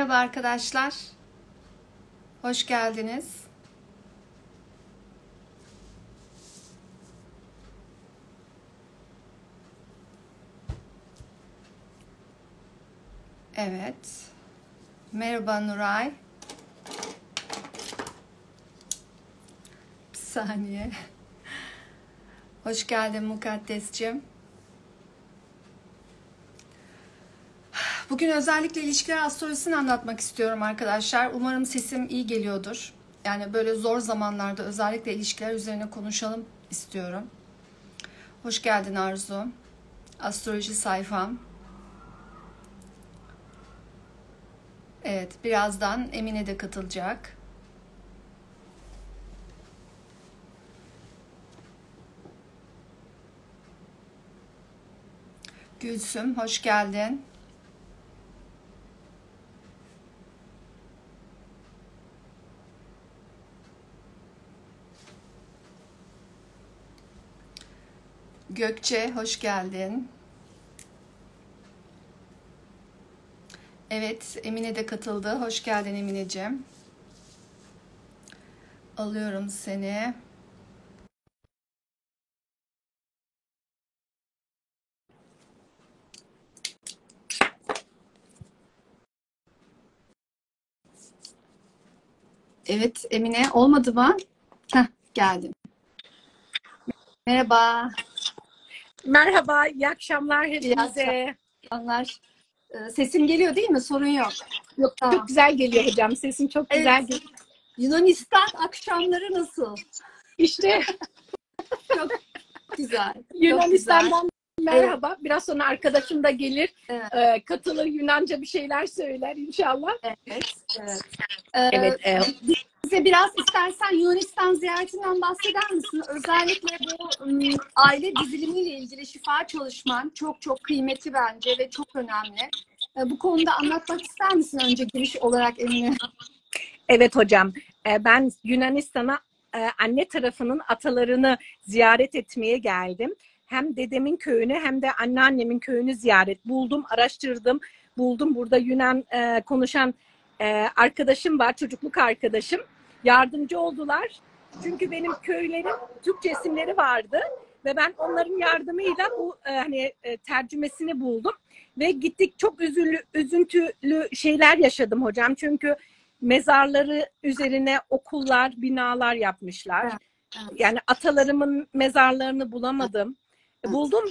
Merhaba arkadaşlar. Hoş geldiniz. Evet. Merhaba Nuray. Bir saniye. Hoş geldin Mukaddesciğim. Bugün özellikle ilişkiler astrolojisini anlatmak istiyorum arkadaşlar. Umarım sesim iyi geliyordur. Yani böyle zor zamanlarda özellikle ilişkiler üzerine konuşalım istiyorum. Hoş geldin Arzu. Astroloji sayfam. Evet, birazdan Emine de katılacak. Gülsüm, hoş geldin. Gökçe, hoş geldin. Evet, Emine de katıldı. Hoş geldin Emineciğim. Alıyorum seni. Evet, Emine olmadı mı? Heh, geldim. Merhaba. Merhaba, iyi akşamlar hepinize. Akşamlar. Sesim geliyor değil mi? Sorun yok. Yok, Tamam. çok güzel geliyor hocam. Sesin çok güzel Evet. geliyor. Yunanistan akşamları nasıl? İşte Çok güzel. Yunanistan'dan merhaba. Evet. Biraz sonra arkadaşım da gelir. Evet. Katılır, Yunanca bir şeyler söyler inşallah. Evet. Evet. Evet. Bize biraz istersen Yunanistan ziyaretinden bahseder misin? Özellikle bu aile dizilimiyle ilgili şifa çalışman çok çok kıymetli bence ve çok önemli. Bu konuda anlatmak ister misin önce giriş olarak Emine? Evet hocam. Ben Yunanistan'a anne tarafının atalarını ziyaret etmeye geldim. Hem dedemin köyünü hem de anneannemin köyünü buldum, araştırdım, buldum. Burada Yunan konuşan arkadaşım var, çocukluk arkadaşım. Yardımcı oldular. Çünkü benim köylerin Türkçe isimleri vardı ve ben onların yardımıyla bu tercümesini buldum ve gittik, çok üzüntülü şeyler yaşadım hocam. Çünkü mezarları üzerine okullar, binalar yapmışlar. Evet, evet. Yani atalarımın mezarlarını bulamadım. Evet. Buldum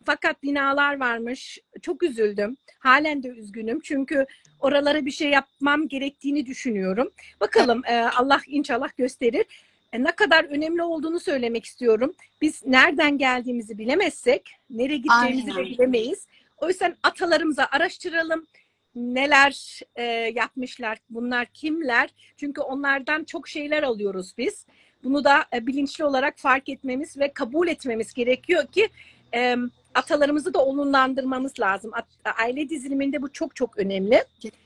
fakat binalar varmış. Çok üzüldüm. Halen de üzgünüm. Çünkü oralara bir şey yapmam gerektiğini düşünüyorum. Bakalım Allah inşallah gösterir. Ne kadar önemli olduğunu söylemek istiyorum. Biz nereden geldiğimizi bilemezsek nereye gideceğimizi de bilemeyiz. O yüzden atalarımıza araştıralım. Neler yapmışlar, bunlar kimler? Çünkü onlardan çok şeyler alıyoruz biz. Bunu da bilinçli olarak fark etmemiz ve kabul etmemiz gerekiyor ki atalarımızı da onurlandırmamız lazım. Aile diziliminde bu çok çok önemli.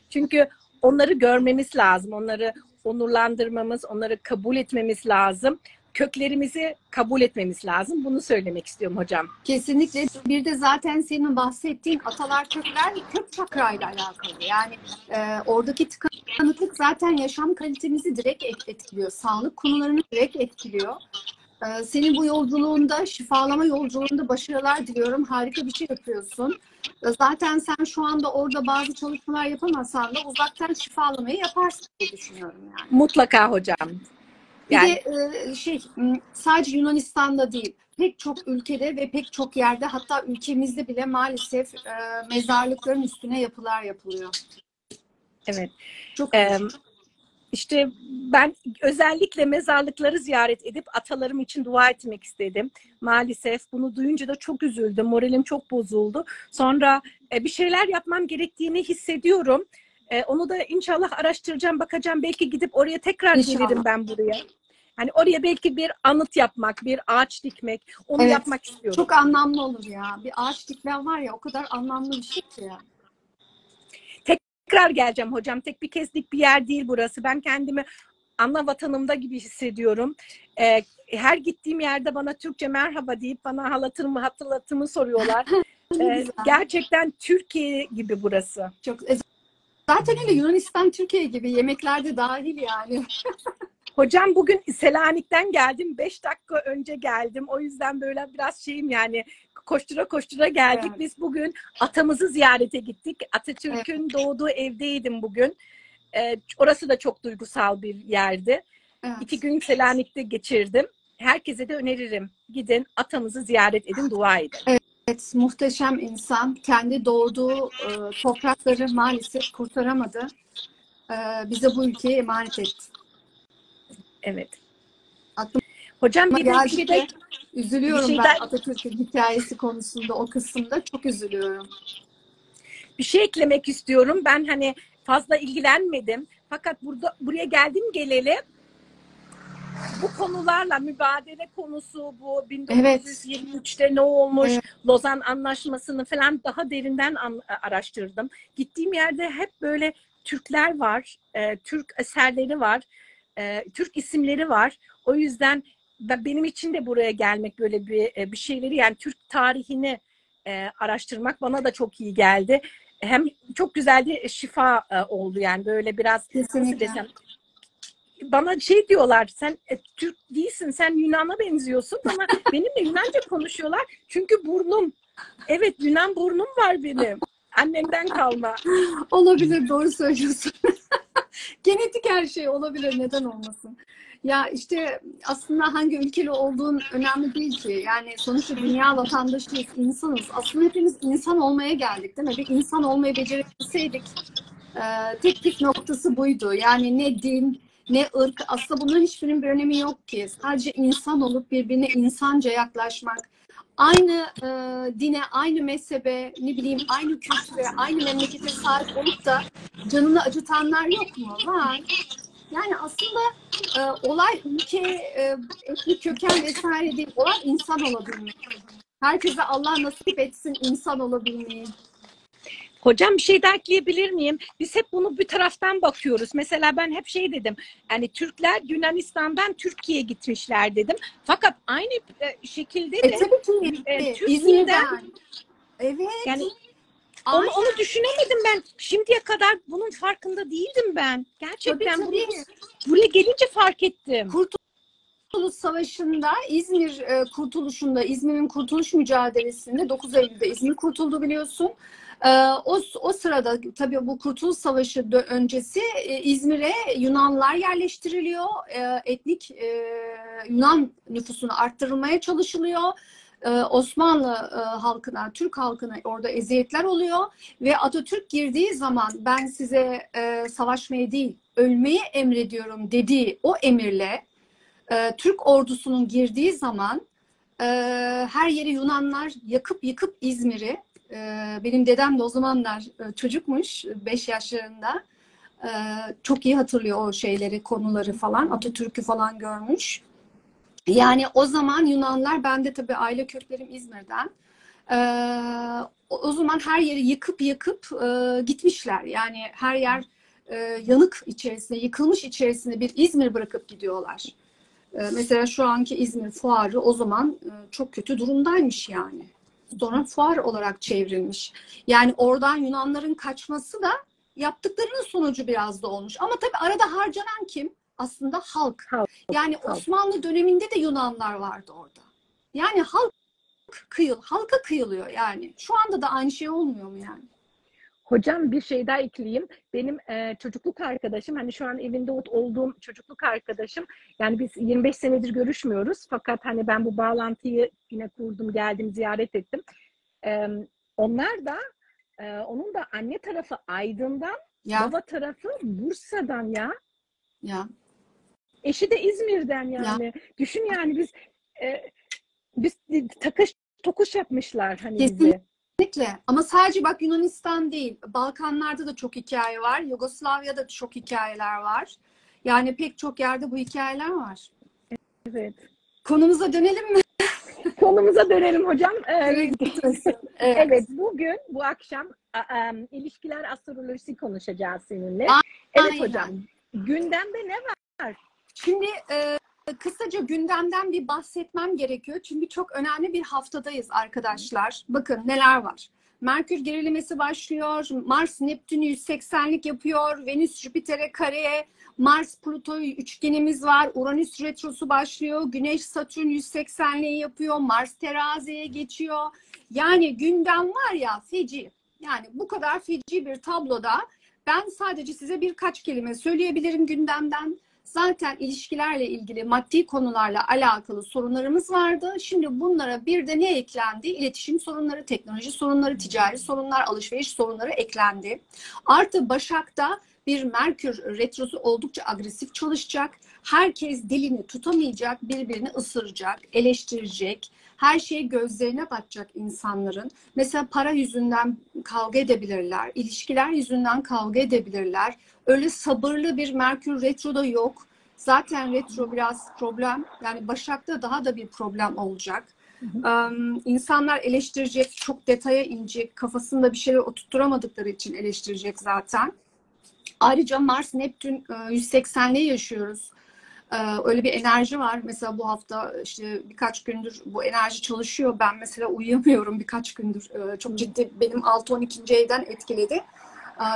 Çünkü onları görmemiz lazım, onları onurlandırmamız, onları kabul etmemiz lazım. Köklerimizi kabul etmemiz lazım. Bunu söylemek istiyorum hocam. Kesinlikle. Bir de zaten senin bahsettiğin atalar kökler kök çakrayla alakalı. Yani oradaki tıkanıklık zaten yaşam kalitemizi direkt etkiliyor. Sağlık konularını direkt etkiliyor. Senin bu yolculuğunda, şifalama yolculuğunda başarılar diliyorum. Harika bir şey yapıyorsun. Zaten sen şu anda orada bazı çalışmalar yapamasan da uzaktan şifalamayı yaparsın diye düşünüyorum yani. Mutlaka hocam. Bir de sadece Yunanistan'da değil, pek çok ülkede ve pek çok yerde, hatta ülkemizde bile maalesef mezarlıkların üstüne yapılar yapılıyor. Evet. Çok İşte ben özellikle mezarlıkları ziyaret edip atalarım için dua etmek istedim. Maalesef bunu duyunca da çok üzüldüm. Moralim çok bozuldu. Sonra bir şeyler yapmam gerektiğini hissediyorum. Onu da inşallah araştıracağım, bakacağım. Belki gidip oraya tekrar gelirim ben buraya. Hani oraya belki bir anıt yapmak, bir ağaç dikmek, onu yapmak istiyorum. Çok anlamlı olur ya. Bir ağaç dikmen var ya, o kadar anlamlı bir şey ki ya. Tekrar geleceğim hocam. Tek bir kezdik bir yer değil burası. Ben kendimi ana vatanımda gibi hissediyorum. Her gittiğim yerde bana Türkçe merhaba deyip bana hatırlatımı soruyorlar. Gerçekten Türkiye gibi burası. Çok Zaten öyle, Yunanistan Türkiye gibi yemeklerde dahil yani. Hocam bugün Selanik'ten geldim. 5 dakika önce geldim. O yüzden böyle biraz şeyim yani, koştura koştura geldik. Evet. Biz bugün atamızı ziyarete gittik. Evet. Atatürk'ün doğduğu evdeydim bugün. Orası da çok duygusal bir yerdi. 2 Evet. gün Selanik'te geçirdim. Herkese de öneririm. Gidin, atamızı ziyaret edin, dua edin. Evet, muhteşem insan. Kendi doğduğu toprakları maalesef kurtaramadı. Bize bu ülkeyi emanet etti. Evet. Aklıma Hocam bir geldikçe de bir üzülüyorum şey ben, daha, Atatürk'ün hikayesi konusunda, o kısımda çok üzülüyorum. bir şey eklemek istiyorum. Ben hani fazla ilgilenmedim. Fakat buraya geldim geleli bu konularla mübadele konusu, bu Evet, 1923'te ne olmuş, evet, Lozan Anlaşması'nı falan daha derinden araştırdım. Gittiğim yerde hep böyle Türkler var, Türk eserleri var, Türk isimleri var. O yüzden benim için de buraya gelmek, böyle bir şeyleri, yani Türk tarihini araştırmak bana da çok iyi geldi. Hem çok güzel bir şifa oldu, yani böyle biraz, nasıl kesinlikle. desem, bana şey diyorlar, sen Türk değilsin, sen Yunan'a benziyorsun, ama benimle Yunanca konuşuyorlar çünkü burnum, evet, Yunan burnum var benim, annemden kalma. Olabilir, doğru söylüyorsun. Genetik her şey olabilir, neden olmasın? Ya işte aslında hangi ülkeli olduğun önemli değil ki. Yani sonuçta dünya vatandaşıyız, insanız. Aslında hepimiz insan olmaya geldik, değil mi? Bir insan olmayı becerebilseydik, tek püf noktası buydu. Yani ne din, ne ırk, aslında bunların hiçbirinin bir önemi yok ki. Sadece insan olup birbirine insanca yaklaşmak. Aynı dine, aynı mezhebe, ne bileyim, aynı kültüre, aynı memlekete sahip olup da canını acıtanlar yok mu? Var. Yani aslında olay ülke, etnik köken vesaire değil. Olay insan olabilmek. Herkese Allah nasip etsin insan olabilmeyi. Hocam bir şey daha ekleyebilir miyim? Biz hep bunu bir taraftan bakıyoruz. Mesela ben hep şey dedim. Yani Türkler Yunanistan'dan Türkiye'ye gitmişler dedim. Fakat aynı şekilde de Tabii ki Türk dilden, İzmir'den. Evet. yani onu, Aynen. onu düşünemedim ben. Şimdiye kadar bunun farkında değildim ben. Tabii Gerçekten bunu tabii. buraya gelince fark ettim. Kurtuluş Savaşı'nda, İzmir kurtuluşunda, İzmir'in kurtuluş mücadelesinde 9 Eylül'de İzmir kurtuldu biliyorsun. O sırada tabii bu Kurtuluş Savaşı öncesi İzmir'e Yunanlılar yerleştiriliyor. Etnik Yunan nüfusunu arttırılmaya çalışılıyor. Osmanlı halkına, Türk halkına orada eziyetler oluyor ve Atatürk girdiği zaman ben size savaşmayı değil, ölmeyi emrediyorum dediği o emirle Türk ordusunun girdiği zaman her yeri Yunanlar yakıp yıkıp İzmir'i, benim dedem de o zamanlar çocukmuş, 5 yaşlarında, e, çok iyi hatırlıyor o şeyleri, konuları falan, Atatürk'ü falan görmüş. Yani o zaman Yunanlar, ben de tabii aile köklerim İzmir'den, o zaman her yeri yıkıp yıkıp gitmişler. Yani her yer yanık içerisinde, yıkılmış içerisinde bir İzmir bırakıp gidiyorlar. Mesela şu anki İzmir Fuarı o zaman çok kötü durumdaymış yani. Sonra fuar olarak çevrilmiş. Yani oradan Yunanların kaçması da yaptıklarının sonucu biraz da olmuş. Ama tabii arada harcanan kim? Aslında halk. Halk, Yani halk. Osmanlı döneminde de Yunanlar vardı orada. Yani halka kıyılıyor yani. Şu anda da aynı şey olmuyor mu yani? Hocam bir şey daha ekleyeyim. Benim çocukluk arkadaşım, hani şu an evinde olduğum çocukluk arkadaşım, yani biz 25 senedir görüşmüyoruz. Fakat hani ben bu bağlantıyı yine kurdum, geldim, ziyaret ettim. E, onlar da, onun da anne tarafı Aydın'dan, Ya baba tarafı Bursa'dan ya. ya Eşi de İzmir'den ya. yani. Düşün yani, biz takış tokuş yapmışlar hani bizi. Kesinlikle. Ama sadece bak Yunanistan değil. Balkanlarda da çok hikaye var. Yugoslavya'da çok hikayeler var. Yani pek çok yerde bu hikayeler var. Evet. Konumuza dönelim mi? Konumuza dönelim hocam. Evet. Evet, bugün bu akşam ilişkiler astrolojisi konuşacağız seninle. Evet hocam, Aynen. gündemde ne var? Şimdi kısaca gündemden bir bahsetmem gerekiyor. Çünkü çok önemli bir haftadayız arkadaşlar. Bakın neler var. Merkür gerilemesi başlıyor. Mars Neptün'ü 180'lik yapıyor. Venüs Jüpiter'e kareye. Mars Plüto üçgenimiz var. Uranüs retrosu başlıyor. Güneş Satürn 180'liği yapıyor. Mars teraziye geçiyor. Yani gündem var ya, feci. Yani bu kadar feci bir tabloda ben sadece size birkaç kelime söyleyebilirim gündemden. Zaten ilişkilerle ilgili maddi konularla alakalı sorunlarımız vardı. Şimdi bunlara bir de ne eklendi? İletişim sorunları, teknoloji sorunları, ticari sorunlar, alışveriş sorunları eklendi. Artı Başak'ta bir Merkür retrosu oldukça agresif çalışacak. Herkes dilini tutamayacak, birbirini ısıracak, eleştirecek. Her şeye gözlerine bakacak insanların. Mesela para yüzünden kavga edebilirler, ilişkiler yüzünden kavga edebilirler. Öyle sabırlı bir Merkür retro da yok. Zaten retro biraz problem. Yani Başak'ta daha da bir problem olacak. İnsanlar eleştirecek, çok detaya inecek, kafasında bir şeyler oturtturamadıkları için eleştirecek zaten. Ayrıca Mars Neptün 180'liği yaşıyoruz. Öyle bir enerji var. Mesela bu hafta işte birkaç gündür bu enerji çalışıyor. Ben mesela uyuyamıyorum birkaç gündür. Çok ciddi, benim 6-12. evden etkiledi.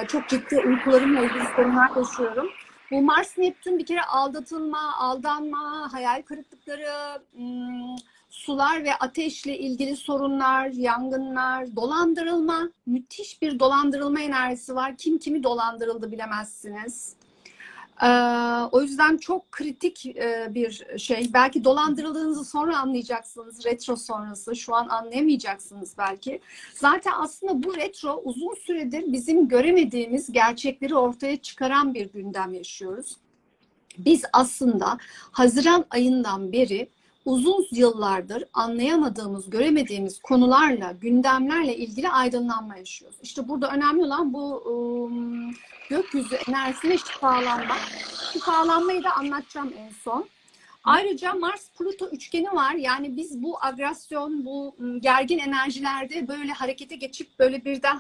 Çok ciddi uykularımla ilgili sorunlar yaşıyorum. Bu Mars Neptün bir kere aldatılma, aldanma, hayal kırıklıkları, sular ve ateşle ilgili sorunlar, yangınlar, dolandırılma. Müthiş bir dolandırılma enerjisi var. Kim kimi dolandırıldı bilemezsiniz. O yüzden çok kritik bir şey. Belki dolandırıldığınızı sonra anlayacaksınız. Retro sonrası. Şu an anlayamayacaksınız belki. Zaten aslında bu retro uzun süredir bizim göremediğimiz gerçekleri ortaya çıkaran bir gündem yaşıyoruz. Biz aslında Haziran ayından beri uzun yıllardır anlayamadığımız, göremediğimiz konularla, gündemlerle ilgili aydınlanma yaşıyoruz. İşte burada önemli olan bu gökyüzü enerjisine şifalanmak. Şifalanmayı da anlatacağım en son. Ayrıca Mars-Plüto üçgeni var. Yani biz bu agresyon, bu gergin enerjilerde böyle harekete geçip böyle birden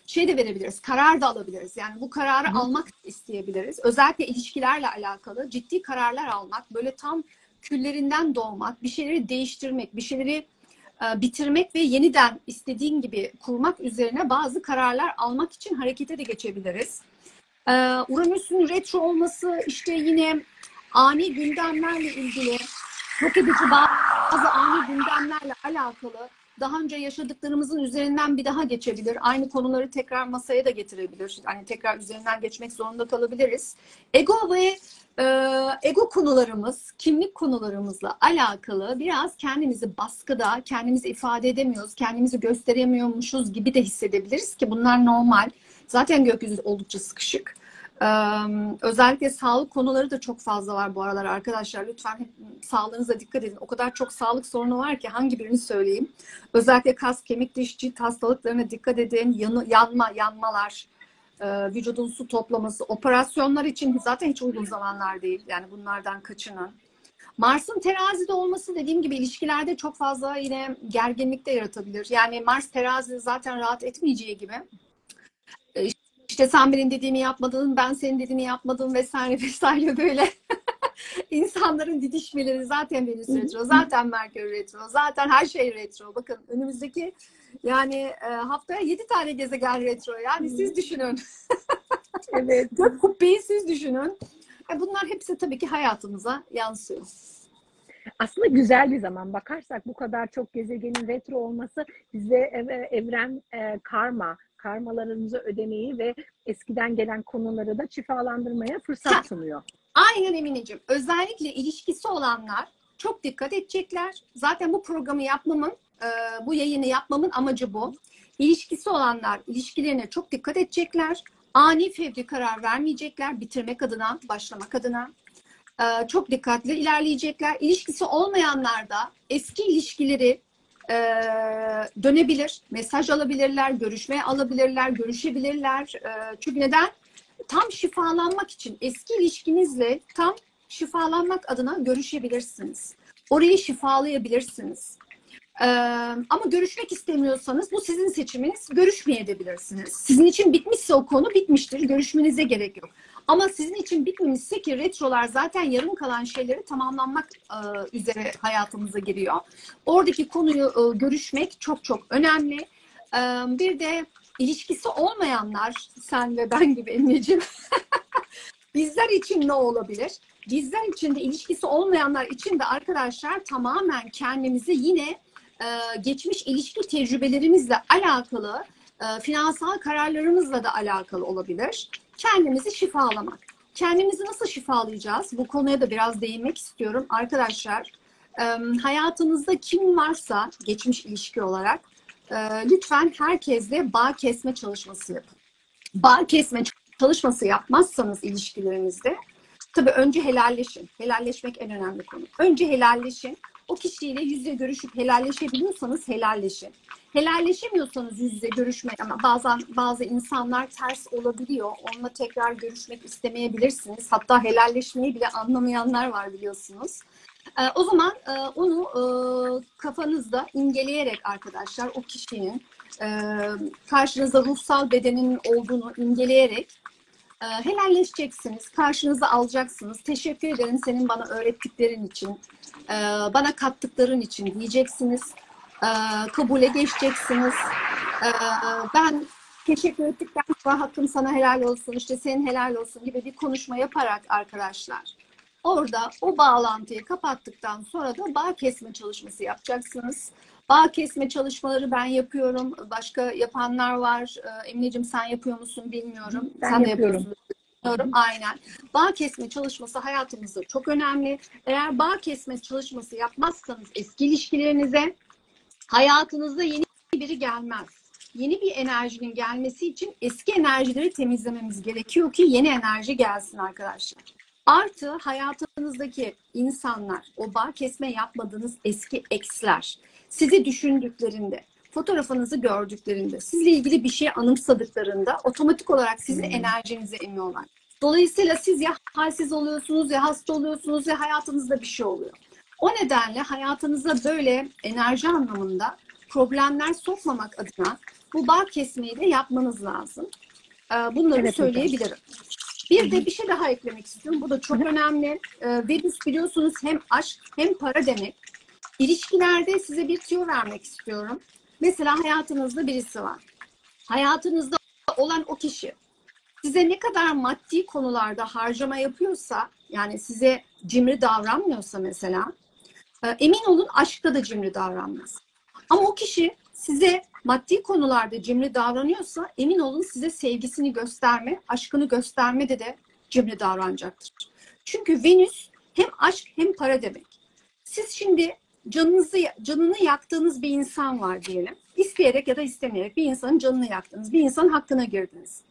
şey de verebiliriz, karar da alabiliriz. Yani bu kararı almak isteyebiliriz. Özellikle ilişkilerle alakalı ciddi kararlar almak, böyle tam küllerinden doğmak, bir şeyleri değiştirmek, bir şeyleri bitirmek ve yeniden istediğin gibi kurmak üzerine bazı kararlar almak için harekete de geçebiliriz. Uranüs'ün retro olması işte yine ani gündemlerle ilgili, yok edici bazı ani gündemlerle alakalı daha önce yaşadıklarımızın üzerinden bir daha geçebilir. Aynı konuları tekrar masaya da getirebilir. Yani tekrar üzerinden geçmek zorunda kalabiliriz. Ego ve ego konularımız, kimlik konularımızla alakalı biraz kendimizi baskıda, kendimizi ifade edemiyoruz, kendimizi gösteremiyormuşuz gibi de hissedebiliriz ki bunlar normal. Zaten gökyüzü oldukça sıkışık. Özellikle sağlık konuları da çok fazla var bu aralar arkadaşlar. Lütfen hep sağlığınıza dikkat edin. O kadar çok sağlık sorunu var ki hangi birini söyleyeyim. Özellikle kas, kemik, diş, cilt hastalıklarına dikkat edin. Yanmalar, vücudun su toplaması, operasyonlar için zaten hiç uygun zamanlar değil. Yani bunlardan kaçının. Mars'ın terazide olması dediğim gibi ilişkilerde çok fazla yine gerginlik de yaratabilir. Yani Mars terazide zaten rahat etmeyeceği gibi. İşte sen benim dediğimi yapmadın, ben senin dediğini yapmadım vesaire vesaire böyle. İnsanların didişmeleri zaten Venüs retro, zaten Merkür retro, zaten her şey retro. Bakın önümüzdeki yani haftaya 7 tane gezegen retro. Yani siz düşünün. Evet. Gök kubbeyi siz düşünün. Bunlar hepsi tabii ki hayatımıza yansıyor. Aslında güzel bir zaman. Bakarsak bu kadar çok gezegenin retro olması bize evren karmalarımızı ödemeyi ve eskiden gelen konuları da şifalandırmaya fırsat sunuyor. Aynen Emineciğim. Özellikle ilişkisi olanlar çok dikkat edecekler. Zaten bu programı yapmamın, bu yayını yapmamın amacı bu. İlişkisi olanlar ilişkilerine çok dikkat edecekler. Ani fevri karar vermeyecekler. Bitirmek adına, başlamak adına. Çok dikkatli ilerleyecekler. İlişkisi olmayanlar da eski ilişkileri dönebilir. Mesaj alabilirler, görüşmeye alabilirler, görüşebilirler. Çünkü neden? Tam şifalanmak için eski ilişkinizle tam şifalanmak adına görüşebilirsiniz. Orayı şifalayabilirsiniz. Ama görüşmek istemiyorsanız bu sizin seçiminiz. Görüşmeyebilirsiniz. Sizin için bitmişse o konu bitmiştir. Görüşmenize gerek yok. Ama sizin için bitmemişse ki retrolar zaten yarım kalan şeyleri tamamlanmak üzere hayatımıza giriyor. Oradaki konuyu görüşmek çok çok önemli. Bir de ilişkisi olmayanlar, sen ve ben gibi Emine'ciğim, bizler için ne olabilir? Bizler için de ilişkisi olmayanlar için de arkadaşlar tamamen kendimizi yine geçmiş ilişki tecrübelerimizle alakalı, finansal kararlarımızla da alakalı olabilir. Kendimizi şifalamak. Kendimizi nasıl şifalayacağız? Bu konuya da biraz değinmek istiyorum. Arkadaşlar, hayatınızda kim varsa geçmiş ilişki olarak lütfen herkesle bağ kesme çalışması yapın. Bağ kesme çalışması yapmazsanız ilişkilerinizde, tabii önce helalleşin. Helalleşmek en önemli konu. Önce helalleşin. O kişiyle yüz yüze görüşüp helalleşebiliyorsanız helalleşin. Helalleşemiyorsanız yüz yüze görüşmek, ama bazen bazı insanlar ters olabiliyor. Onunla tekrar görüşmek istemeyebilirsiniz. Hatta helalleşmeyi bile anlamayanlar var, biliyorsunuz. O zaman onu kafanızda imgeleyerek arkadaşlar, o kişinin karşınızda ruhsal bedenin olduğunu imgeleyerek helalleşeceksiniz. Karşınıza alacaksınız. Teşekkür ederim senin bana öğrettiklerin için, bana kattıkların için diyeceksiniz. Kabule geçeceksiniz. Ben teşekkür ettikten sonra hakkım sana helal olsun, işte senin helal olsun gibi bir konuşma yaparak arkadaşlar, orada o bağlantıyı kapattıktan sonra da bağ kesme çalışması yapacaksınız. Bağ kesme çalışmaları ben yapıyorum. Başka yapanlar var. Emineciğim, sen yapıyor musun bilmiyorum. Ben sen yapıyorum. de yapıyorsun. Bilmiyorum. Aynen. Bağ kesme çalışması hayatımızda çok önemli. Eğer bağ kesme çalışması yapmazsanız eski ilişkilerinize, hayatınızda yeni biri gelmez. Yeni bir enerjinin gelmesi için eski enerjileri temizlememiz gerekiyor ki yeni enerji gelsin arkadaşlar. Artı hayatınızdaki insanlar, o bağ kesme yapmadığınız eski eksler, sizi düşündüklerinde, fotoğrafınızı gördüklerinde, sizle ilgili bir şey anımsadıklarında otomatik olarak sizin enerjinizi emiyorlar. Dolayısıyla siz ya halsiz oluyorsunuz, ya hasta oluyorsunuz, ya hayatınızda bir şey oluyor. O nedenle hayatınıza böyle enerji anlamında problemler sokmamak adına bu bağ kesmeyi de yapmanız lazım. Bunları Evet, söyleyebilirim. Bir de bir şey daha eklemek istiyorum. Bu da çok önemli. Venüs biliyorsunuz hem aşk hem para demek. İlişkilerde size bir tüyo vermek istiyorum. Mesela hayatınızda birisi var. Hayatınızda olan o kişi size ne kadar maddi konularda harcama yapıyorsa, yani size cimri davranmıyorsa mesela, emin olun aşkta da cimri davranmaz. Ama o kişi size maddi konularda cimri davranıyorsa emin olun size sevgisini gösterme, aşkını göstermede de cimri davranacaktır. Çünkü Venüs hem aşk hem para demek. Siz şimdi canını yaktığınız bir insan var diyelim. İsteyerek ya da istemeyerek bir insanın canını yaktınız. Bir insanın hakkına girdiniz.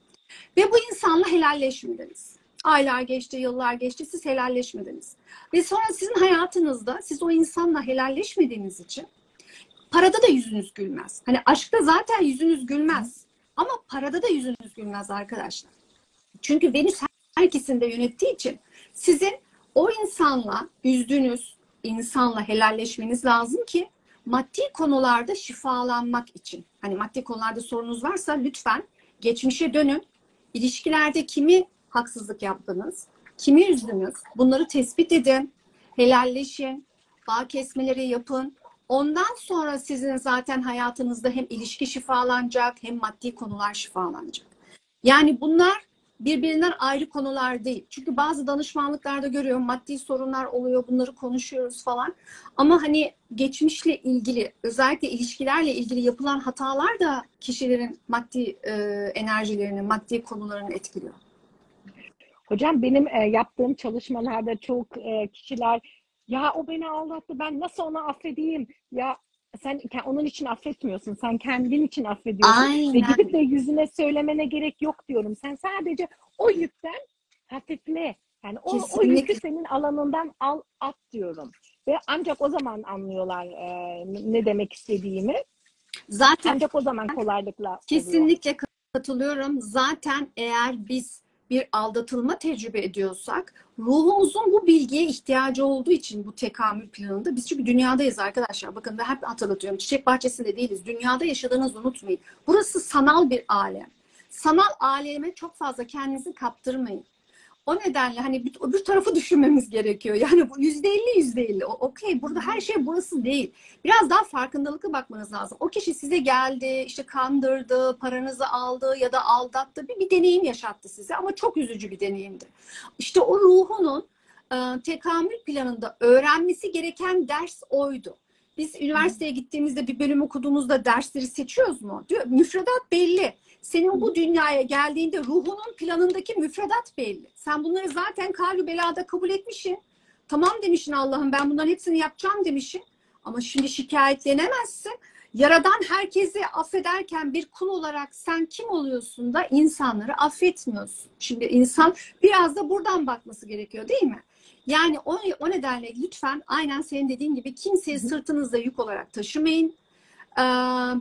Ve bu insanla helalleşmediniz. Aylar geçti, yıllar geçti, siz helalleşmediniz. Ve sonra sizin hayatınızda siz o insanla helalleşmediğiniz için parada da yüzünüz gülmez. Hani aşkta zaten yüzünüz gülmez. Ama parada da yüzünüz gülmez arkadaşlar. Çünkü Venüs her ikisini de yönettiği için sizin o insanla, üzdüğünüz insanla helalleşmeniz lazım ki maddi konularda şifalanmak için. Hani maddi konularda sorunuz varsa lütfen geçmişe dönün. İlişkilerde kimi haksızlık yaptınız, kimi üzdünüz, bunları tespit edin, helalleşin, bağ kesmeleri yapın. Ondan sonra sizin zaten hayatınızda hem ilişki şifalanacak hem maddi konular şifalanacak. Yani bunlar birbirinden ayrı konular değil. Çünkü bazı danışmanlıklarda görüyorum maddi sorunlar oluyor, bunları konuşuyoruz falan. Ama hani geçmişle ilgili, özellikle ilişkilerle ilgili yapılan hatalar da kişilerin maddi enerjilerini, maddi konularını etkiliyor. Hocam benim yaptığım çalışmalarda çok kişiler ya o beni aldattı, ben nasıl onu affedeyim? Ya sen onun için affetmiyorsun. Sen kendin için affediyorsun. Aynen. Ve gidip de yüzüne söylemene gerek yok diyorum. Sen sadece o yükten hafifle. Yani o yükü senin alanından at diyorum. Ve ancak o zaman anlıyorlar ne demek istediğimi. Zaten ancak o zaman kolaylıkla kesinlikle oluyor. Katılıyorum. Zaten eğer biz bir aldatılma tecrübe ediyorsak ruhumuzun bu bilgiye ihtiyacı olduğu için bu tekamül planında biz çünkü dünyadayız arkadaşlar. Bakın ben hep hatırlatıyorum. Çiçek bahçesinde değiliz. Dünyada yaşadığınızı unutmayın. Burası sanal bir alem. Sanal aleme çok fazla kendinizi kaptırmayın. O nedenle hani öbür tarafı düşünmemiz gerekiyor. Yani bu %50 %50. Okey, burada her şey burası değil. Biraz daha farkındalıklı bakmanız lazım. O kişi size geldi, işte kandırdı, paranızı aldı ya da aldattı. Bir deneyim yaşattı size ama çok üzücü bir deneyimdi. İşte o ruhunun tekamül planında öğrenmesi gereken ders oydu. Biz üniversiteye gittiğimizde bir bölüm okuduğumuzda dersleri seçiyoruz mu? Diyor, müfredat belli. Senin bu dünyaya geldiğinde ruhunun planındaki müfredat belli. Sen bunları zaten kalbi belada kabul etmişsin. Tamam demişsin, Allah'ım ben bunların hepsini yapacağım demişsin. Ama şimdi şikayetlenemezsin. Yaradan herkesi affederken bir kul olarak sen kim oluyorsun da insanları affetmiyorsun? Şimdi insan biraz da buradan bakması gerekiyor değil mi? Yani o nedenle lütfen aynen senin dediğin gibi kimseyi sırtınızda yük olarak taşımayın.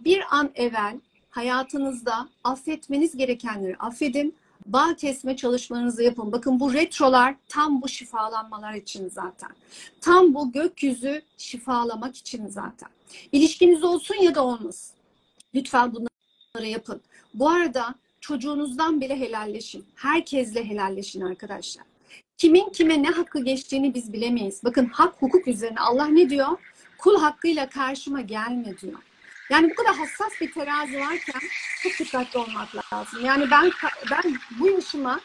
Bir an evvel hayatınızda affetmeniz gerekenleri affedin. Bağ kesme çalışmalarınızı yapın. Bakın bu retrolar tam bu şifalanmalar için zaten. Tam bu gökyüzü şifalamak için zaten. İlişkiniz olsun ya da olmasın. Lütfen bunları yapın. Bu arada çocuğunuzdan bile helalleşin. Herkesle helalleşin arkadaşlar. Kimin kime ne hakkı geçtiğini biz bilemeyiz. Bakın hak hukuk üzerine Allah ne diyor? Kul hakkıyla karşıma gelme diyor. Yani bu kadar hassas bir terazi varken çok dikkatli olmak lazım. Yani ben bu yaşıma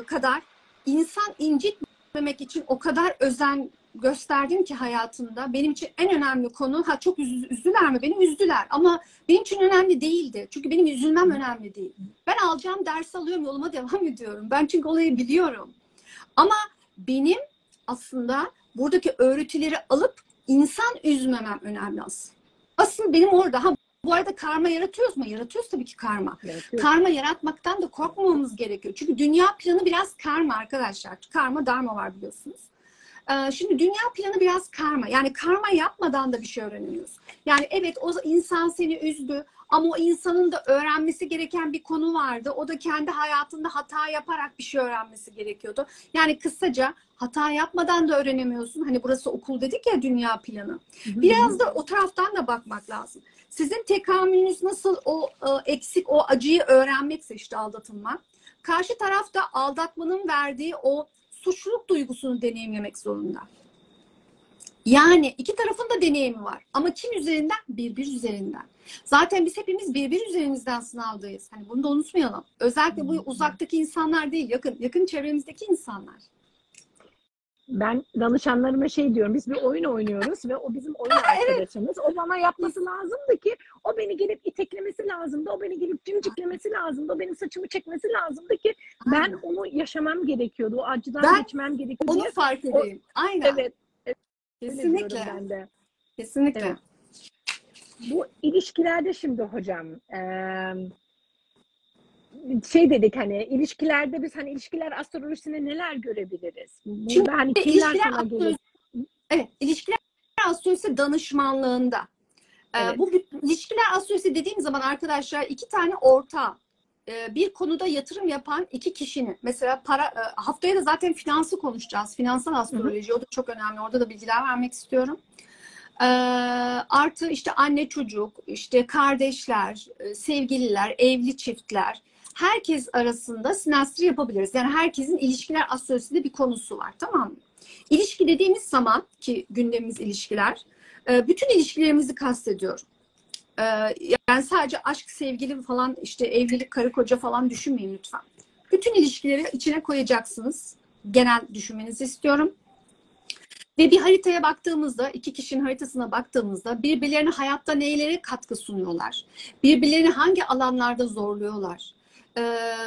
kadar insan incitmemek için o kadar özen gösterdim ki hayatımda. Benim için en önemli konu, çok üzdüler mi? Beni üzdüler ama benim için önemli değildi. Çünkü benim üzülmem önemli değil. Ben alacağım dersi alıyorum, yoluma devam ediyorum. Ben çünkü olayı biliyorum. Ama benim aslında buradaki öğretileri alıp insan üzmemem önemli asıl. Asıl benim orada. Bu arada karma yaratıyoruz mu? Yaratıyoruz tabii ki karma. Evet. Karma yaratmaktan da korkmamamız gerekiyor. Çünkü dünya planı biraz karma arkadaşlar. Karma dharma var biliyorsunuz. Şimdi dünya planı biraz karma. Yani karma yapmadan da bir şey öğrenemiyoruz. Yani evet o insan seni üzdü ama o insanın da öğrenmesi gereken bir konu vardı. O da kendi hayatında hata yaparak bir şey öğrenmesi gerekiyordu. Yani kısaca hata yapmadan da öğrenemiyorsun. Hani burası okul dedik ya, dünya planı. Biraz da o taraftan da bakmak lazım. Sizin tekamülünüz nasıl o eksik, o acıyı öğrenmekse işte aldatılma. Karşı tarafta aldatmanın verdiği o suçluluk duygusunu deneyimlemek zorunda. Yani iki tarafın da deneyimi var. Ama kim üzerinden? Bir üzerinden. Zaten biz hepimiz bir üzerimizden sınavdayız. Hani bunu da unutmayalım. Özellikle bu uzaktaki insanlar değil, yakın çevremizdeki insanlar. Ben danışanlarıma şey diyorum, biz bir oyun oynuyoruz ve o bizim oyun arkadaşımız. O bana yapması lazımdı ki, o beni gelip iteklemesi lazımdı, o beni gelip cimciklemesi lazımdı, o benim saçımı çekmesi lazımdı ki ben onu yaşamam gerekiyordu, o acıdan geçmem gerekiyordu. Onu fark edeyim. Aynen. Evet. Kesinlikle. Ben de. Kesinlikle. Evet. Bu ilişkilerde şimdi hocam, şey dedik hani ilişkilerde biz hani ilişkiler astrolojisinde neler görebiliriz? Şimdi hani evet, ilişkiler astrolojisi danışmanlığında. Evet. Bu ilişkiler astrolojisi dediğim zaman arkadaşlar iki tane orta bir konuda yatırım yapan iki kişinin, mesela haftaya da zaten finansı konuşacağız. Finansal astroloji, o da çok önemli. Orada da bilgiler vermek istiyorum. Artı işte anne çocuk, işte kardeşler, sevgililer, evli çiftler, herkes arasında sinastri yapabiliriz. Yani herkesin ilişkiler astrolojisinde bir konusu var, tamam mı? İlişki dediğimiz zaman ki gündemimiz ilişkiler, bütün ilişkilerimizi kastediyorum. Yani sadece aşk, sevgili falan, işte evlilik, karı koca falan düşünmeyin lütfen. Bütün ilişkileri içine koyacaksınız. Genel düşünmenizi istiyorum. Ve bir haritaya baktığımızda, iki kişinin haritasına baktığımızda birbirlerine hayatta neylere katkı sunuyorlar? Birbirlerini hangi alanlarda zorluyorlar?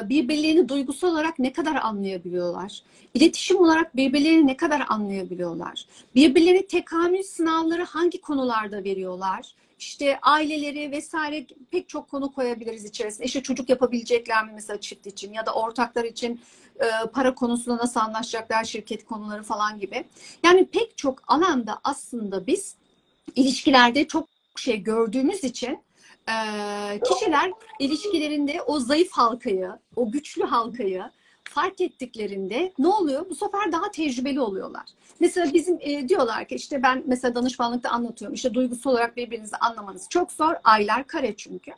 Birbirlerini duygusal olarak ne kadar anlayabiliyorlar? İletişim olarak birbirlerini ne kadar anlayabiliyorlar? Birbirlerine tekamül sınavları hangi konularda veriyorlar? İşte aileleri vesaire, pek çok konu koyabiliriz içerisine. İşte çocuk yapabilecekler mi mesela çift için, ya da ortaklar için para konusunda nasıl anlaşacaklar, şirket konuları falan gibi. Yani pek çok alanda aslında biz ilişkilerde çok şey gördüğümüz için kişiler ilişkilerinde o zayıf halkayı, o güçlü halkayı fark ettiklerinde ne oluyor? Bu sefer daha tecrübeli oluyorlar. Mesela bizim diyorlar ki, işte ben mesela danışmanlıkta anlatıyorum, işte duygusal olarak birbirinizi anlamanız çok zor. Aylar kare çünkü.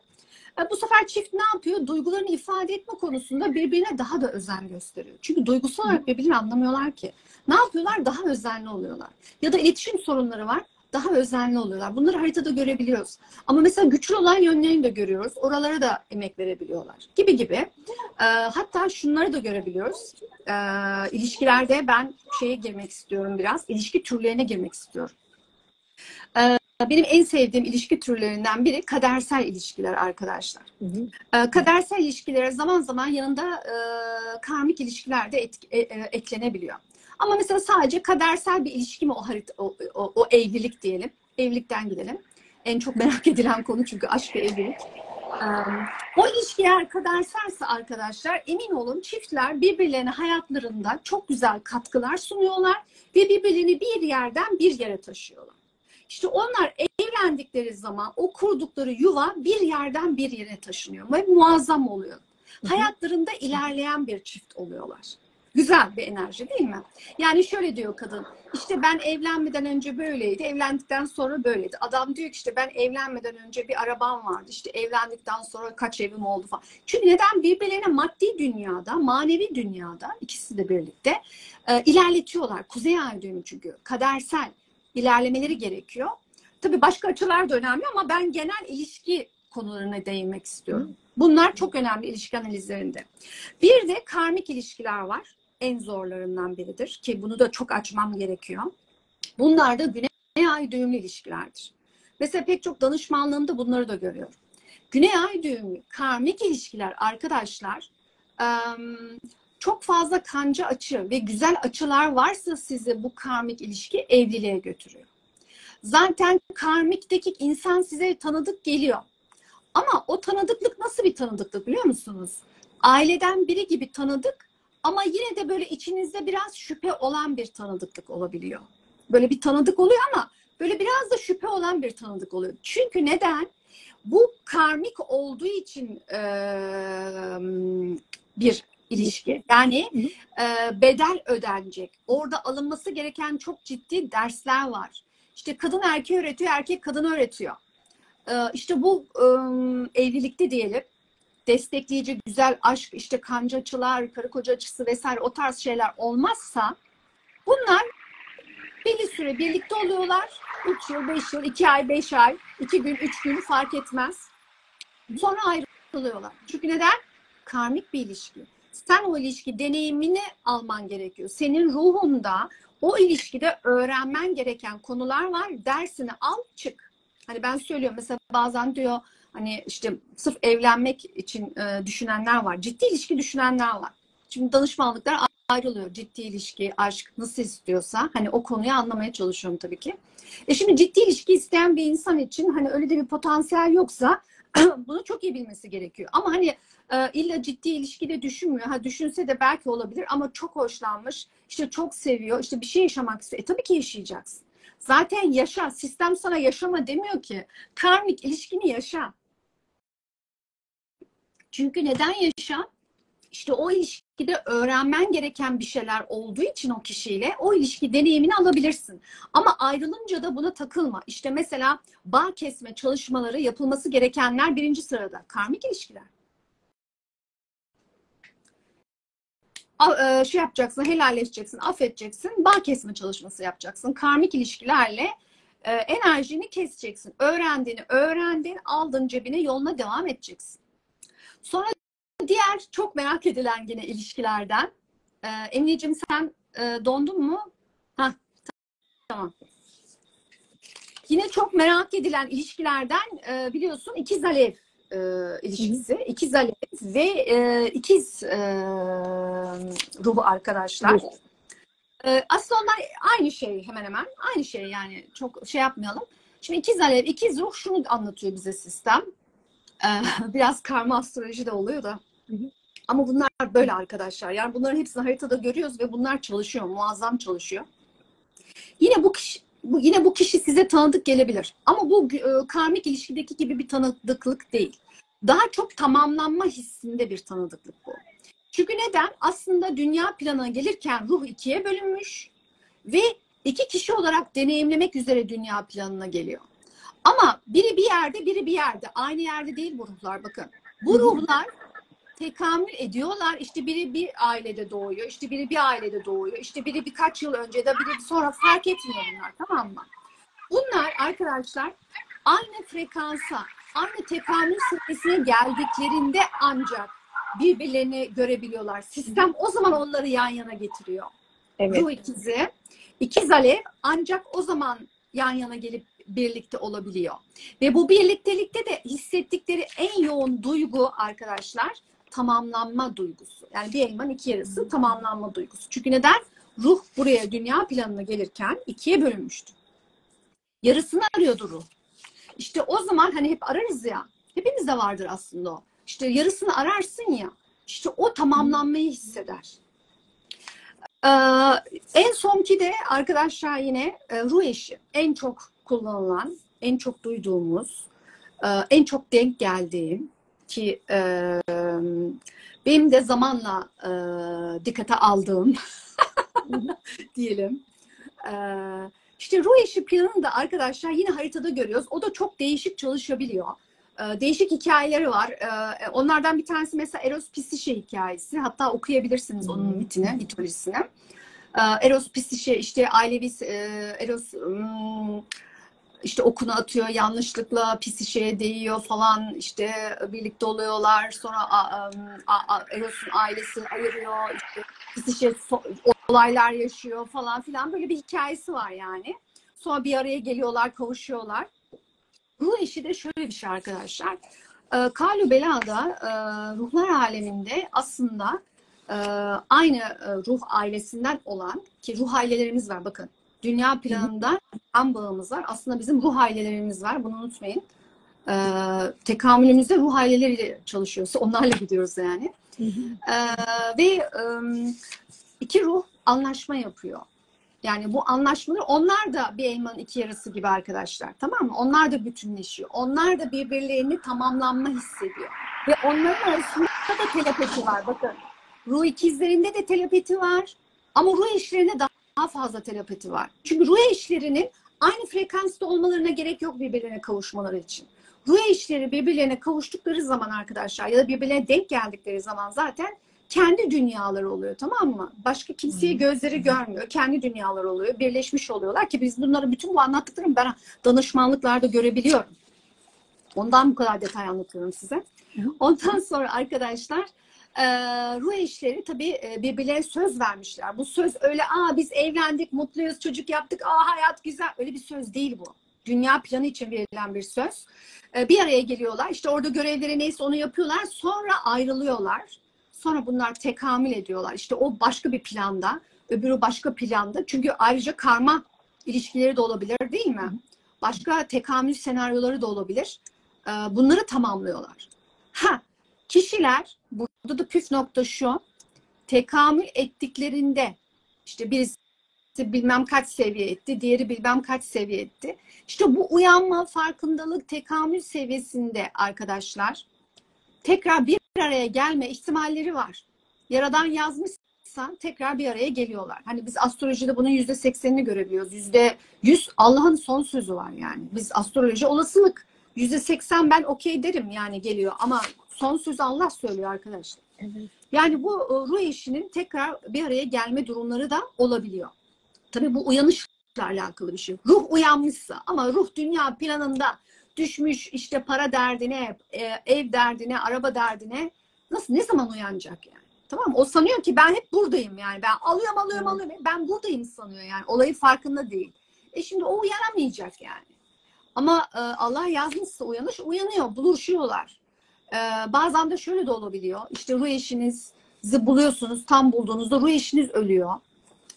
Bu sefer çift ne yapıyor? Duygularını ifade etme konusunda birbirine daha da özen gösteriyor. Çünkü duygusal olarak birbirini anlamıyorlar ki. Ne yapıyorlar? Daha özenli oluyorlar. Ya da iletişim sorunları var. Daha özenli oluyorlar. Bunları haritada görebiliyoruz. Ama mesela güçlü olan yönlerini de görüyoruz. Oralara da emek verebiliyorlar. Gibi gibi. Hatta şunları da görebiliyoruz. İlişkilerde ben şeye girmek istiyorum biraz. İlişki türlerine girmek istiyorum. Benim en sevdiğim ilişki türlerinden biri kadersel ilişkiler arkadaşlar. Kadersel ilişkilere zaman zaman yanında karmik ilişkiler de eklenebiliyor. Ama mesela sadece kadersel bir ilişki mi o evlilik diyelim. Evlilikten gidelim. En çok merak edilen konu çünkü aşk ve evlilik. O ilişki eğer kaderselse arkadaşlar emin olun çiftler birbirlerine hayatlarında çok güzel katkılar sunuyorlar ve birbirlerini bir yerden bir yere taşıyorlar. İşte onlar evlendikleri zaman o kurdukları yuva bir yerden bir yere taşınıyor ve muazzam oluyor. Hayatlarında ilerleyen bir çift oluyorlar. Güzel bir enerji değil mi? Yani şöyle diyor kadın, işte ben evlenmeden önce böyleydi, evlendikten sonra böyleydi. Adam diyor ki işte ben evlenmeden önce bir arabam vardı, işte evlendikten sonra kaç evim oldu falan. Çünkü neden? Birbirlerine maddi dünyada, manevi dünyada ikisi de birlikte ilerletiyorlar. Kuzey ay düğümü çünkü kadersel ilerlemeleri gerekiyor. Tabii başka açılar da önemli ama ben genel ilişki konularına değinmek istiyorum. Bunlar çok önemli ilişki analizlerinde. Bir de karmik ilişkiler var. En zorlarından biridir ki bunu da çok açmam gerekiyor. Bunlar da Güney Ay düğümlü ilişkilerdir. Mesela pek çok danışmanlığımda bunları da görüyorum. Güney Ay düğümlü karmik ilişkiler arkadaşlar çok fazla kanca açı ve güzel açılar varsa size bu karmik ilişki evliliğe götürüyor. Zaten karmikteki insan size tanıdık geliyor. Ama o tanıdıklık nasıl bir tanıdıklık biliyor musunuz? Aileden biri gibi tanıdık ama yine de böyle içinizde biraz şüphe olan bir tanıdıklık olabiliyor. Böyle bir tanıdık oluyor ama böyle biraz da şüphe olan bir tanıdık oluyor. Çünkü neden? Bu karmik olduğu için bir ilişki. Yani bedel ödenecek. Orada alınması gereken çok ciddi dersler var. İşte kadın erkeği öğretiyor, erkek kadını öğretiyor. İşte bu evlilikte diyelim destekleyici güzel aşk, işte kanca açılar, karı koca açısı vesaire o tarz şeyler olmazsa bunlar belli süre birlikte oluyorlar. 3 yıl, 5 yıl, 2 ay, 5 ay, 2 gün, 3 gün fark etmez. Sonra ayrılıyorlar. Çünkü neden? Karmik bir ilişki. Sen o ilişki deneyimini alman gerekiyor. Senin ruhunda o ilişkide öğrenmen gereken konular var. Dersini al, çık. Hani ben söylüyorum mesela bazen diyor hani işte sırf evlenmek için düşünenler var. Ciddi ilişki düşünenler var. Şimdi danışmanlıklar ayrılıyor. Ciddi ilişki, aşk nasıl istiyorsa hani o konuyu anlamaya çalışıyorum tabii ki. Şimdi ciddi ilişki isteyen bir insan için hani öyle de bir potansiyel yoksa bunu çok iyi bilmesi gerekiyor. Ama hani illa ciddi ilişkide düşünmüyor. Ha düşünse de belki olabilir ama çok hoşlanmış, işte çok seviyor, işte bir şey yaşamak istiyor. Tabii ki yaşayacaksın. Zaten yaşa. Sistem sana yaşama demiyor ki. Karmik ilişkini yaşa. Çünkü neden yaşa? İşte o ilişkide öğrenmen gereken bir şeyler olduğu için o kişiyle o ilişki deneyimini alabilirsin. Ama ayrılınca da buna takılma. İşte mesela bağ kesme çalışmaları yapılması gerekenler birinci sırada. Karmik ilişkiler. Şey yapacaksın, helalleşeceksin, affedeceksin, bağ kesme çalışması yapacaksın. Karmik ilişkilerle enerjini keseceksin. Öğrendin, aldın cebine, yoluna devam edeceksin. Sonra diğer çok merak edilen yine ilişkilerden. Emine'cim sen dondun mu? Hah, tamam. Yine çok merak edilen ilişkilerden biliyorsun ikiz alev ilişkisi. İkiz alev ve ikiz ruhu arkadaşlar. Aslında onlar aynı şey hemen hemen. Aynı şey yani çok şey yapmayalım. Şimdi ikiz alev, ikiz ruh şunu anlatıyor bize sistem. Biraz karma astroloji de oluyor da. Ama bunlar böyle arkadaşlar. Yani bunların hepsini haritada görüyoruz ve bunlar çalışıyor. Muazzam çalışıyor. Yine bu kişi size tanıdık gelebilir. Ama bu karmik ilişkideki gibi bir tanıdıklık değil. Daha çok tamamlanma hissinde bir tanıdıklık bu. Çünkü neden? Aslında dünya planına gelirken ruh ikiye bölünmüş ve iki kişi olarak deneyimlemek üzere dünya planına geliyor. Ama biri bir yerde, biri bir yerde. Aynı yerde değil bu ruhlar, bakın. Bu ruhlar tekamül ediyorlar. İşte biri bir ailede doğuyor, işte biri bir ailede doğuyor, işte biri birkaç yıl önce de biri sonra, fark etmiyor bunlar, tamam mı? Bunlar arkadaşlar aynı frekansa, aynı tekamül seviyesine geldiklerinde ancak birbirlerini görebiliyorlar. Sistem o zaman onları yan yana getiriyor. Evet. Ruh ikizi, ikiz alev ancak o zaman yan yana gelip birlikte olabiliyor. Ve bu birliktelikte de hissettikleri en yoğun duygu arkadaşlar tamamlanma duygusu. Yani bir elmanın iki yarısı tamamlanma duygusu. Çünkü neden? Ruh buraya dünya planına gelirken ikiye bölünmüştü. Yarısını arıyordu ruh. İşte o zaman hani hep ararız ya. Hepimizde vardır aslında o. İşte yarısını ararsın ya. İşte o tamamlanmayı hisseder. En sonki de arkadaşlar yine ruh eşi. En çok kullanılan, en çok duyduğumuz, en çok denk geldiğim ki benim de zamanla dikkate aldığım diyelim. İşte ruh eşi planını da arkadaşlar yine haritada görüyoruz. O da çok değişik çalışabiliyor. Değişik hikayeleri var. Onlardan bir tanesi mesela Eros Pisişe hikayesi. Hatta okuyabilirsiniz onun mitolojisini. Eros Pisişe işte ailevi Eros işte okunu atıyor, yanlışlıkla Pisişe'ye değiyor falan, işte birlikte oluyorlar. Sonra Eros'un ailesi ayırıyor, işte Pisişe olaylar yaşıyor falan filan, böyle bir hikayesi var yani. Sonra bir araya geliyorlar, kavuşuyorlar. Ruh eşi de şöyle bir şey arkadaşlar. Kalu Bela'da ruhlar aleminde aslında aynı ruh ailesinden olan, ki ruh ailelerimiz var bakın. Dünya planında kan bağımız var. Aslında bizim ruh ailelerimiz var. Bunu unutmayın. Tekamülümüzde ruh aileleriyle çalışıyorsa onlarla gidiyoruz yani. Ve iki ruh anlaşma yapıyor. Yani bu anlaşmalar, onlar da bir elmanın iki yarısı gibi arkadaşlar. Tamam mı? Onlar da bütünleşiyor. Onlar da birbirlerini tamamlanma hissediyor. Ve onların arasında da telepati var. Bakın. Ruh ikizlerinde de telepati var. Ama ruh eşlerinde daha fazla telepati var. Çünkü ruh eşlerinin aynı frekansta olmalarına gerek yok birbirlerine kavuşmaları için. Ruh eşleri birbirlerine kavuştukları zaman arkadaşlar ya da birbirlerine denk geldikleri zaman zaten kendi dünyaları oluyor, tamam mı? Başka kimseye gözleri görmüyor. Kendi dünyaları oluyor. Birleşmiş oluyorlar ki biz bunları, bütün bu anlattıklarımı ben danışmanlıklarda görebiliyorum. Ondan bu kadar detay anlatıyorum size. Ondan sonra arkadaşlar ruh eşleri tabii birbirlerine söz vermişler. Bu söz öyle biz evlendik, mutluyuz, çocuk yaptık, hayat güzel. Öyle bir söz değil bu. Dünya planı için verilen bir söz. Bir araya geliyorlar. İşte orada görevleri neyse onu yapıyorlar. Sonra ayrılıyorlar. Sonra bunlar tekamül ediyorlar. İşte o başka bir planda, öbürü başka planda. Çünkü ayrıca karma ilişkileri de olabilir, değil mi? Başka tekamül senaryoları da olabilir. Bunları tamamlıyorlar. Kişiler, burada da püf nokta şu: tekamül ettiklerinde işte birisi bilmem kaç seviye etti, diğeri bilmem kaç seviye etti. İşte bu uyanma, farkındalık, tekamül seviyesinde arkadaşlar tekrar bir araya gelme ihtimalleri var. Yaradan yazmışsa tekrar bir araya geliyorlar. Hani biz astrolojide bunun %80'ini görebiliyoruz. %100 Allah'ın son sözü var yani. Biz astroloji olasılık. %80 ben okey derim yani, geliyor. Ama son sözü Allah söylüyor arkadaşlar. Evet. Yani bu ruh eşinin tekrar bir araya gelme durumları da olabiliyor. Tabii bu uyanışla alakalı bir şey. Ruh uyanmışsa, ama ruh dünya planında düşmüş işte para derdine, ev derdine, araba derdine, ne zaman uyanacak yani? Tamam mı? O sanıyor ki ben hep buradayım yani. Ben alıyorum. Ben buradayım sanıyor yani. Olayın farkında değil. Şimdi o uyanamayacak yani. Ama Allah yazmışsa uyanıyor, buluşuyorlar. Bazen de şöyle de olabiliyor. İşte ruh eşinizi buluyorsunuz, tam bulduğunuzda ruh eşiniz ölüyor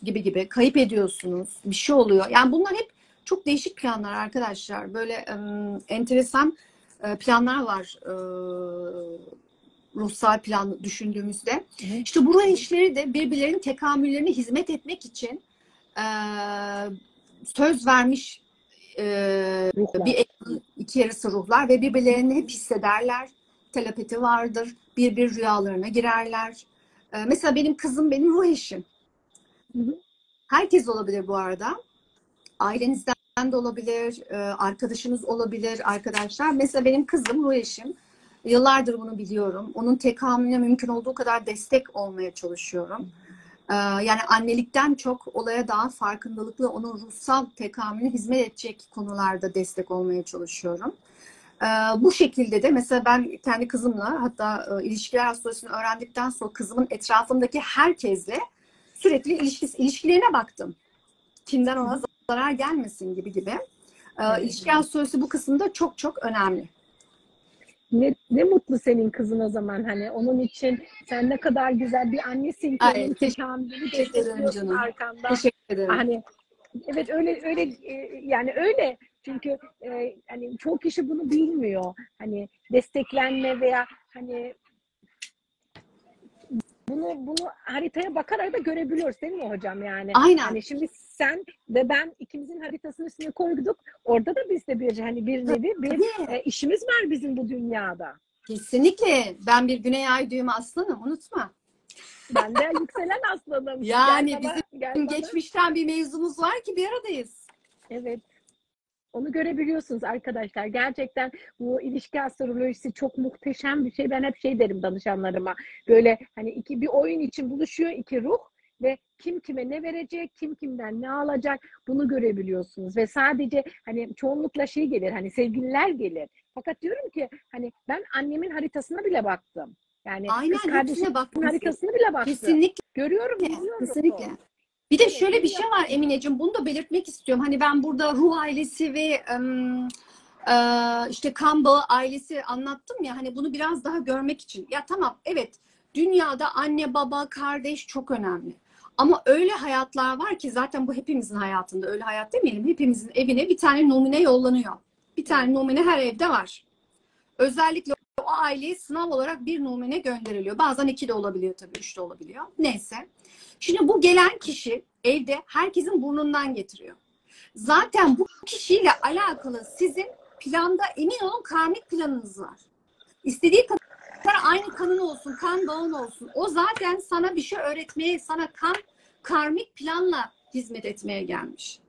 gibi, kayıp ediyorsunuz. Bir şey oluyor. Yani bunlar hep çok değişik planlar arkadaşlar. Böyle enteresan planlar var. Ruhsal plan düşündüğümüzde. İşte bu ruh eşleri de birbirlerinin tekamüllerine hizmet etmek için söz vermiş bir iki yarısı ruhlar ve birbirlerini hep hissederler. Telepati vardır. Bir rüyalarına girerler. Mesela benim kızım benim ruh eşim. Herkes olabilir bu arada. Ailenizden de olabilir, arkadaşınız olabilir, arkadaşlar. Mesela benim kızım, ruh eşim. Yıllardır bunu biliyorum. Onun tekamülüne mümkün olduğu kadar destek olmaya çalışıyorum. Yani annelikten çok olaya daha farkındalıklı, onun ruhsal tekamülüne hizmet edecek konularda destek olmaya çalışıyorum. Bu şekilde de mesela ben kendi kızımla, hatta ilişkiler astrolojisini öğrendikten sonra kızımın etrafındaki herkesle sürekli ilişkilerine baktım. Kimden ona zarar gelmesin gibi. İlişki astrolojisi bu kısımda çok çok önemli. Ne mutlu senin kızın o zaman, hani onun için sen ne kadar güzel bir annesin ki onun tekamülünü destekliyorsun arkanda. Teşekkür ederim. Hani evet, öyle yani öyle, çünkü hani çoğu kişi bunu bilmiyor. Hani desteklenme veya hani bunu haritaya bakarak da görebiliyoruz değil mi hocam yani? Aynen. Hani şimdi sen ve ben ikimizin haritasının üstüne koyduk. Orada da bizde bir hani bir nevi bir işimiz var bizim bu dünyada. Kesinlikle. Ben bir Güney Ay düğümü aslanım, unutma. Ben de yükselen aslanım. Yani bizim geçmişten bir mevzumuz var ki bir aradayız. Evet. Onu görebiliyorsunuz arkadaşlar. Gerçekten bu ilişki astrolojisi çok muhteşem bir şey. Ben hep şey derim danışanlarıma. Böyle hani bir oyun için buluşuyor iki ruh ve kim kime ne verecek, kim kimden ne alacak, bunu görebiliyorsunuz. Ve sadece hani çoğunlukla şey gelir, hani sevgililer gelir. Fakat diyorum ki hani ben annemin haritasına bile baktım. Yani aynen, kız kardeşimin haritasına bile baktım. Kesinlikle. Görüyorum, biliyorum. Kesinlikle. Bir de şöyle bir şey var Emineciğim, bunu da belirtmek istiyorum. Hani ben burada ruh ailesi ve işte kan bağı ailesi anlattım ya, hani bunu biraz daha görmek için. Ya tamam, evet, dünyada anne, baba, kardeş çok önemli. Ama öyle hayatlar var ki, zaten bu hepimizin hayatında, öyle hayat demeyelim, hepimizin evine bir tane numune yollanıyor. Bir tane numune her evde var. Özellikle o aileye sınav olarak bir numune gönderiliyor. Bazen 2 de olabiliyor tabii, 3 de olabiliyor. Neyse. Şimdi bu gelen kişi evde herkesin burnundan getiriyor. Zaten bu kişiyle alakalı sizin planda, emin olun, karmik planınız var. İstediği kadar aynı kanın olsun, kan bağın olsun. O zaten sana bir şey öğretmeye, sana karmik planla hizmet etmeye gelmiş.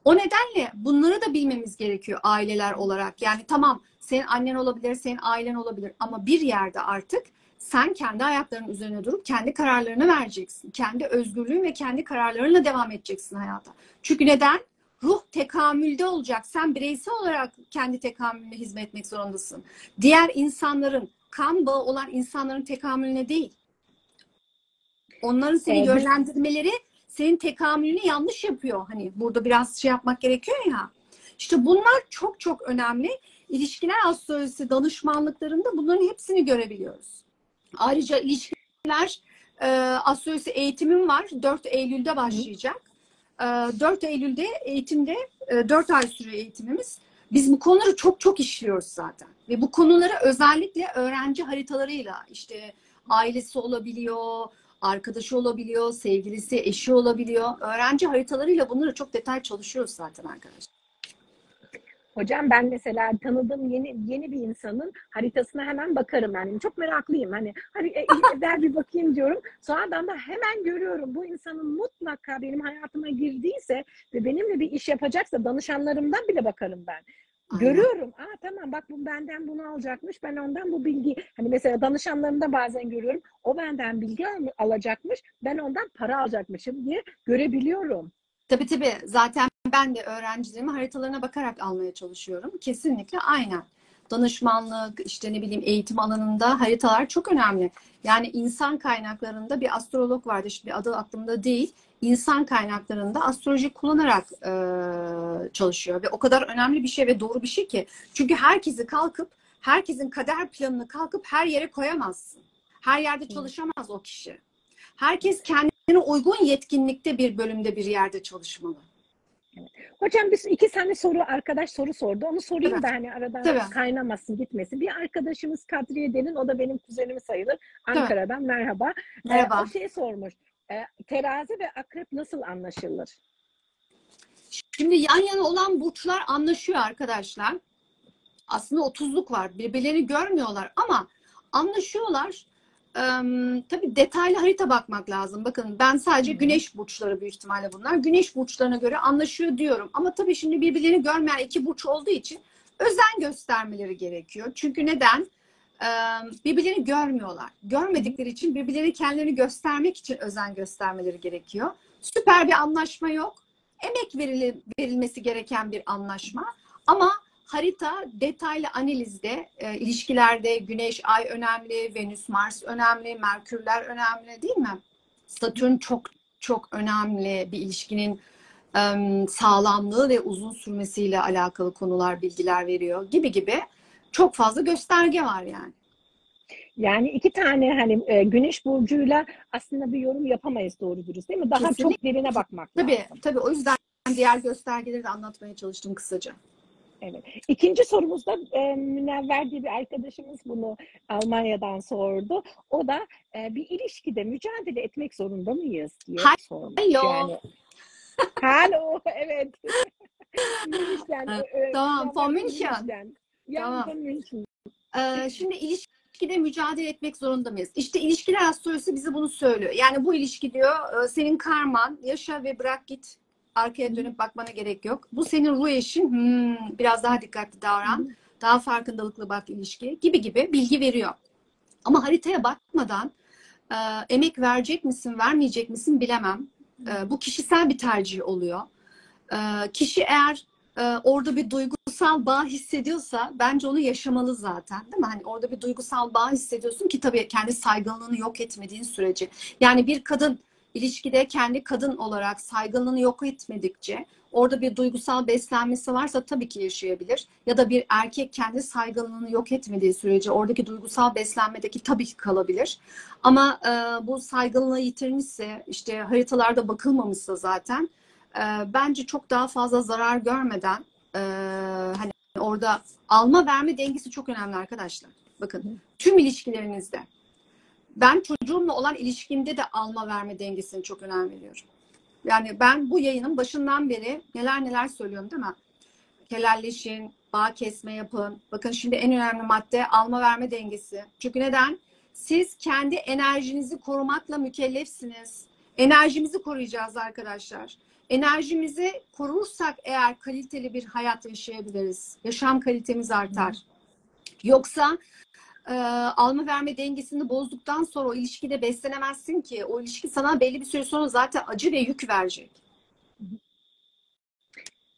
O nedenle bunları da bilmemiz gerekiyor aileler olarak. Yani tamam, senin annen olabilir, senin ailen olabilir ama bir yerde artık sen kendi ayaklarının üzerine durup kendi kararlarını vereceksin. Kendi özgürlüğün ve kendi kararlarınla devam edeceksin hayata. Çünkü neden? Ruh tekamülde olacak. Sen bireysel olarak kendi tekamülüne hizmet etmek zorundasın. Diğer insanların, kan bağı olan insanların tekamülüne değil. Onların seni yönlendirmeleri senin tekamülünü yanlış yapıyor. Hani burada biraz şey yapmak gerekiyor ya. İşte bunlar çok çok önemli. İlişkiler astrolojisi danışmanlıklarında bunların hepsini görebiliyoruz. Ayrıca ilişkiler astrolojisi eğitimim var. 4 Eylül'de başlayacak. 4 Eylül'de eğitimde 4 ay sürüyor eğitimimiz. Biz bu konuları çok çok işliyoruz zaten. Ve bu konuları özellikle öğrenci haritalarıyla, işte ailesi olabiliyor, arkadaşı olabiliyor, sevgilisi, eşi olabiliyor. Öğrenci haritalarıyla bunları çok detay çalışıyoruz zaten arkadaşlar. Hocam ben mesela tanıdığım yeni bir insanın haritasına hemen bakarım yani. Çok meraklıyım. Hani der bir bakayım diyorum. Sonradan da hemen görüyorum. Bu insanın mutlaka benim hayatıma girdiyse ve benimle bir iş yapacaksa danışanlarımdan bile bakarım ben. Aynen. Görüyorum. Tamam, bak bu benden bunu alacakmış. Ben ondan bu bilgi. Hani mesela danışanlarımda bazen görüyorum. O benden bilgi alacakmış. Ben ondan para alacakmışım diye görebiliyorum. Tabii. Zaten ben de öğrencilerimi haritalarına bakarak almaya çalışıyorum. Kesinlikle aynen. Danışmanlık, işte ne bileyim, eğitim alanında haritalar çok önemli. Yani insan kaynaklarında bir astrolog vardı. Şimdi adı aklımda değil. İnsan kaynaklarında astroloji kullanarak çalışıyor. Ve o kadar önemli bir şey ve doğru bir şey ki. Çünkü herkesin kader planını kalkıp her yere koyamazsın. Her yerde çalışamaz o kişi. Herkes kendine uygun yetkinlikte bir bölümde, bir yerde çalışmalı. Hocam biz 2 tane arkadaş soru sordu. Onu sorayım da hani aradan kaynamasın, gitmesin. Bir arkadaşımız Kadriye Derin, o da benim kuzenim sayılır. Ankara'dan merhaba. O şey sormuş. Terazi ve akrep nasıl anlaşılır? Şimdi yan yana olan burçlar anlaşıyor arkadaşlar. Aslında 30'luk var. Birbirlerini görmüyorlar ama anlaşıyorlar. Tabii detaylı harita bakmak lazım. Bakın ben sadece güneş burçları büyük ihtimalle bunlar. Güneş burçlarına göre anlaşıyor diyorum. Ama tabii şimdi birbirlerini görmeyen iki burç olduğu için özen göstermeleri gerekiyor. Çünkü neden? Birbirlerini görmüyorlar. Görmedikleri için birbirlerini kendilerini göstermek için özen göstermeleri gerekiyor. Süper bir anlaşma yok. Emek verilmesi gereken bir anlaşma. Ama harita detaylı analizde ilişkilerde Güneş, Ay önemli, Venüs, Mars önemli, Merkürler önemli değil mi? Satürn çok çok önemli bir ilişkinin sağlamlığı ve uzun sürmesiyle alakalı konular, bilgiler veriyor gibi gibi çok fazla gösterge var yani. Yani iki tane hani Güneş burcuyla aslında bir yorum yapamayız doğru dürüst değil mi? Daha Kesinlikle. çok derine bakmak Tabii, lazım. tabii o yüzden diğer göstergeleri de anlatmaya çalıştım kısaca. Evet. İkinci sorumuzda Münevver diye bir arkadaşımız bunu Almanya'dan sordu. O da bir ilişkide mücadele etmek zorunda mıyız diye sormuş. Hello. Yani Hallo, evet. Münih'ten. Tamam, von München. Münih'ten. Ya Tamam. von München. Şimdi ilişkide mücadele etmek zorunda mıyız? İşte ilişkiler astrolojisi bize bunu söylüyor. Yani bu ilişki diyor senin karman, yaşa ve bırak git. Arkaya dönüp bakmana gerek yok. Bu senin ruh eşin. Biraz daha dikkatli davran. Daha farkındalıklı bak ilişki gibi gibi bilgi veriyor. Ama haritaya bakmadan emek verecek misin, vermeyecek misin bilemem. Bu kişisel bir tercih oluyor. Kişi eğer orada bir duygusal bağ hissediyorsa bence onu yaşamalı zaten değil mi? Hani orada bir duygusal bağ hissediyorsun ki tabii kendi saygınlığını yok etmediğin sürece. Yani bir kadın ilişkide kendi kadın olarak saygınlığını yok etmedikçe orada bir duygusal beslenmesi varsa tabii ki yaşayabilir. Ya da bir erkek kendi saygınlığını yok etmediği sürece oradaki duygusal beslenmedeki tabii ki kalabilir. Ama bu saygınlığı yitirmişse işte haritalarda bakılmamışsa zaten bence çok daha fazla zarar görmeden hani orada alma verme dengesi çok önemli arkadaşlar. Bakın tüm ilişkilerinizde ben çocuğumla olan ilişkimde de alma verme dengesini çok önem veriyorum. Yani ben bu yayının başından beri neler neler söylüyorum değil mi? Helalleşin, bağ kesme yapın. Bakın şimdi en önemli madde alma verme dengesi. Çünkü neden? Siz kendi enerjinizi korumakla mükellefsiniz. Enerjimizi koruyacağız arkadaşlar. Enerjimizi korursak eğer kaliteli bir hayat yaşayabiliriz. Yaşam kalitemiz artar. Yoksa alma verme dengesini bozduktan sonra o ilişkide beslenemezsin ki. O ilişki sana belli bir süre sonra zaten acı ve yük verecek.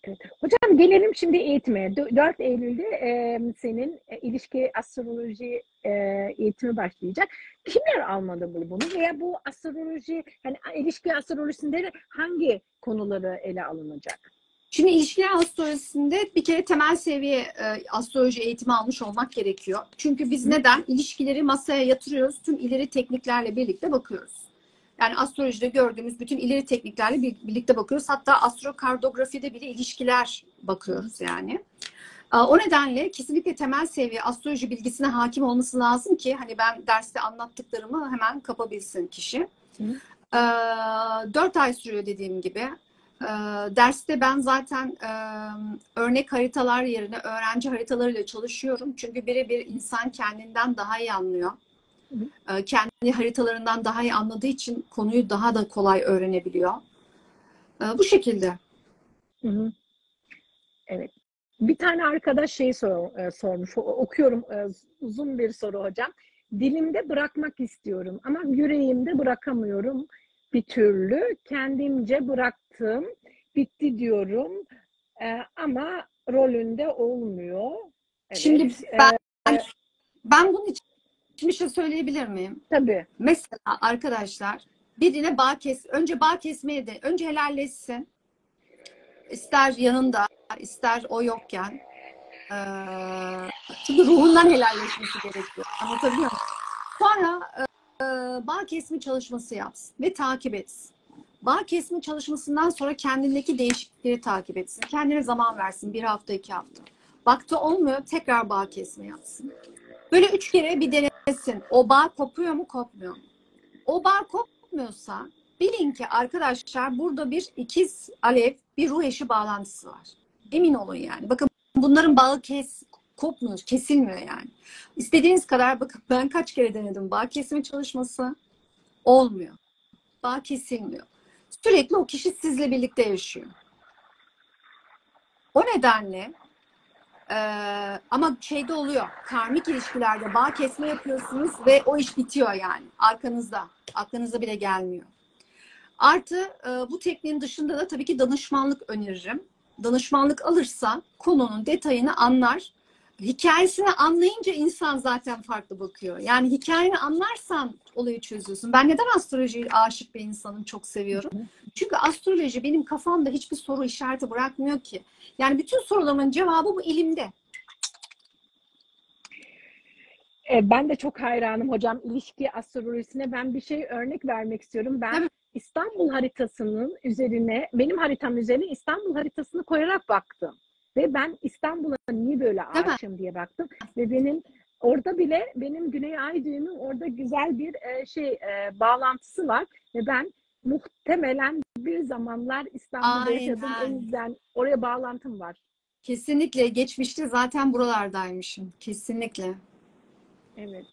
Evet. Hocam gelelim şimdi eğitime. 4 Eylül'de senin ilişki astroloji eğitimi başlayacak. Kimler almalı bunu veya bu astroloji hani ilişki astrolojisinde hangi konuları ele alınacak? Şimdi ilişkiler astrolojisinde bir kere temel seviye astroloji eğitimi almış olmak gerekiyor. Çünkü biz neden? İlişkileri masaya yatırıyoruz. Tüm ileri tekniklerle birlikte bakıyoruz. Yani astrolojide gördüğümüz bütün ileri tekniklerle birlikte bakıyoruz. Hatta astrokardografide bile ilişkiler bakıyoruz yani. O nedenle kesinlikle temel seviye astroloji bilgisine hakim olması lazım ki hani ben derste anlattıklarımı hemen kapabilsin kişi. 4 ay sürüyor dediğim gibi. Derste ben zaten örnek haritalar yerine öğrenci haritalarıyla çalışıyorum. Çünkü birebir insan kendinden daha iyi anlıyor. Kendi haritalarından daha iyi anladığı için konuyu daha da kolay öğrenebiliyor. Bu şekilde. Evet. Bir tane arkadaş sormuş. Okuyorum uzun bir soru hocam. Dilimde bırakmak istiyorum ama yüreğimde bırakamıyorum bir türlü. Kendimce bıraktım. Bitti diyorum. Ama rolünde olmuyor. Evet. Şimdi ben bunun için bir şey söyleyebilir miyim? Tabii. Mesela arkadaşlar birine önce bağ kesmeye de önce helalleşsin. İster yanında, ister o yokken. Çünkü ruhundan helalleşmesi gerekiyor. Anlatabiliyor muyum? Sonra bağ kesme çalışması yapsın ve takip etsin. Bağ kesme çalışmasından sonra kendindeki değişiklikleri takip etsin. Kendine zaman versin. 1 hafta, 2 hafta. Baktı olmuyor, tekrar bağ kesme yapsın. Böyle 3 kere bir denesin. O bağ kopuyor mu, kopmuyor mu? O bağ kopmuyorsa bilin ki arkadaşlar burada bir ikiz alev, bir ruh eşi bağlantısı var. Emin olun yani. Bakın bunların bağı kopmuyor, kesilmiyor yani. İstediğiniz kadar bakın, ben kaç kere denedim. Bağ kesme çalışması olmuyor. Bağ kesilmiyor. Sürekli o kişi sizle birlikte yaşıyor. O nedenle ama şeyde oluyor. Karmik ilişkilerde bağ kesme yapıyorsunuz ve o iş bitiyor yani. Arkanızda. Aklınıza bile gelmiyor. Artı bu tekniğin dışında da tabii ki danışmanlık öneririm. Danışmanlık alırsa konunun detayını anlar. Hikayesini anlayınca insan zaten farklı bakıyor. Yani hikayeni anlarsan olayı çözüyorsun. Ben neden astrolojiye aşık bir insanım, çok seviyorum? Çünkü astroloji benim kafamda hiçbir soru işareti bırakmıyor ki. Yani bütün sorularımın cevabı bu ilimde. Ben de çok hayranım hocam ilişki astrolojisine. Ben bir şey örnek vermek istiyorum. Ben Tabii. İstanbul haritasının üzerine, benim haritam üzerine İstanbul haritasını koyarak baktım. Ve ben İstanbul'a niye böyle Değil mi? aşığım diye baktım. Ve benim orada bile benim Güney Ay düğümün orada güzel bir bağlantısı var. Ve ben muhtemelen bir zamanlar İstanbul'da yaşadım. O Aynen. yüzden oraya bağlantım var. Kesinlikle. Geçmişte zaten buralardaymışım. Kesinlikle. Evet.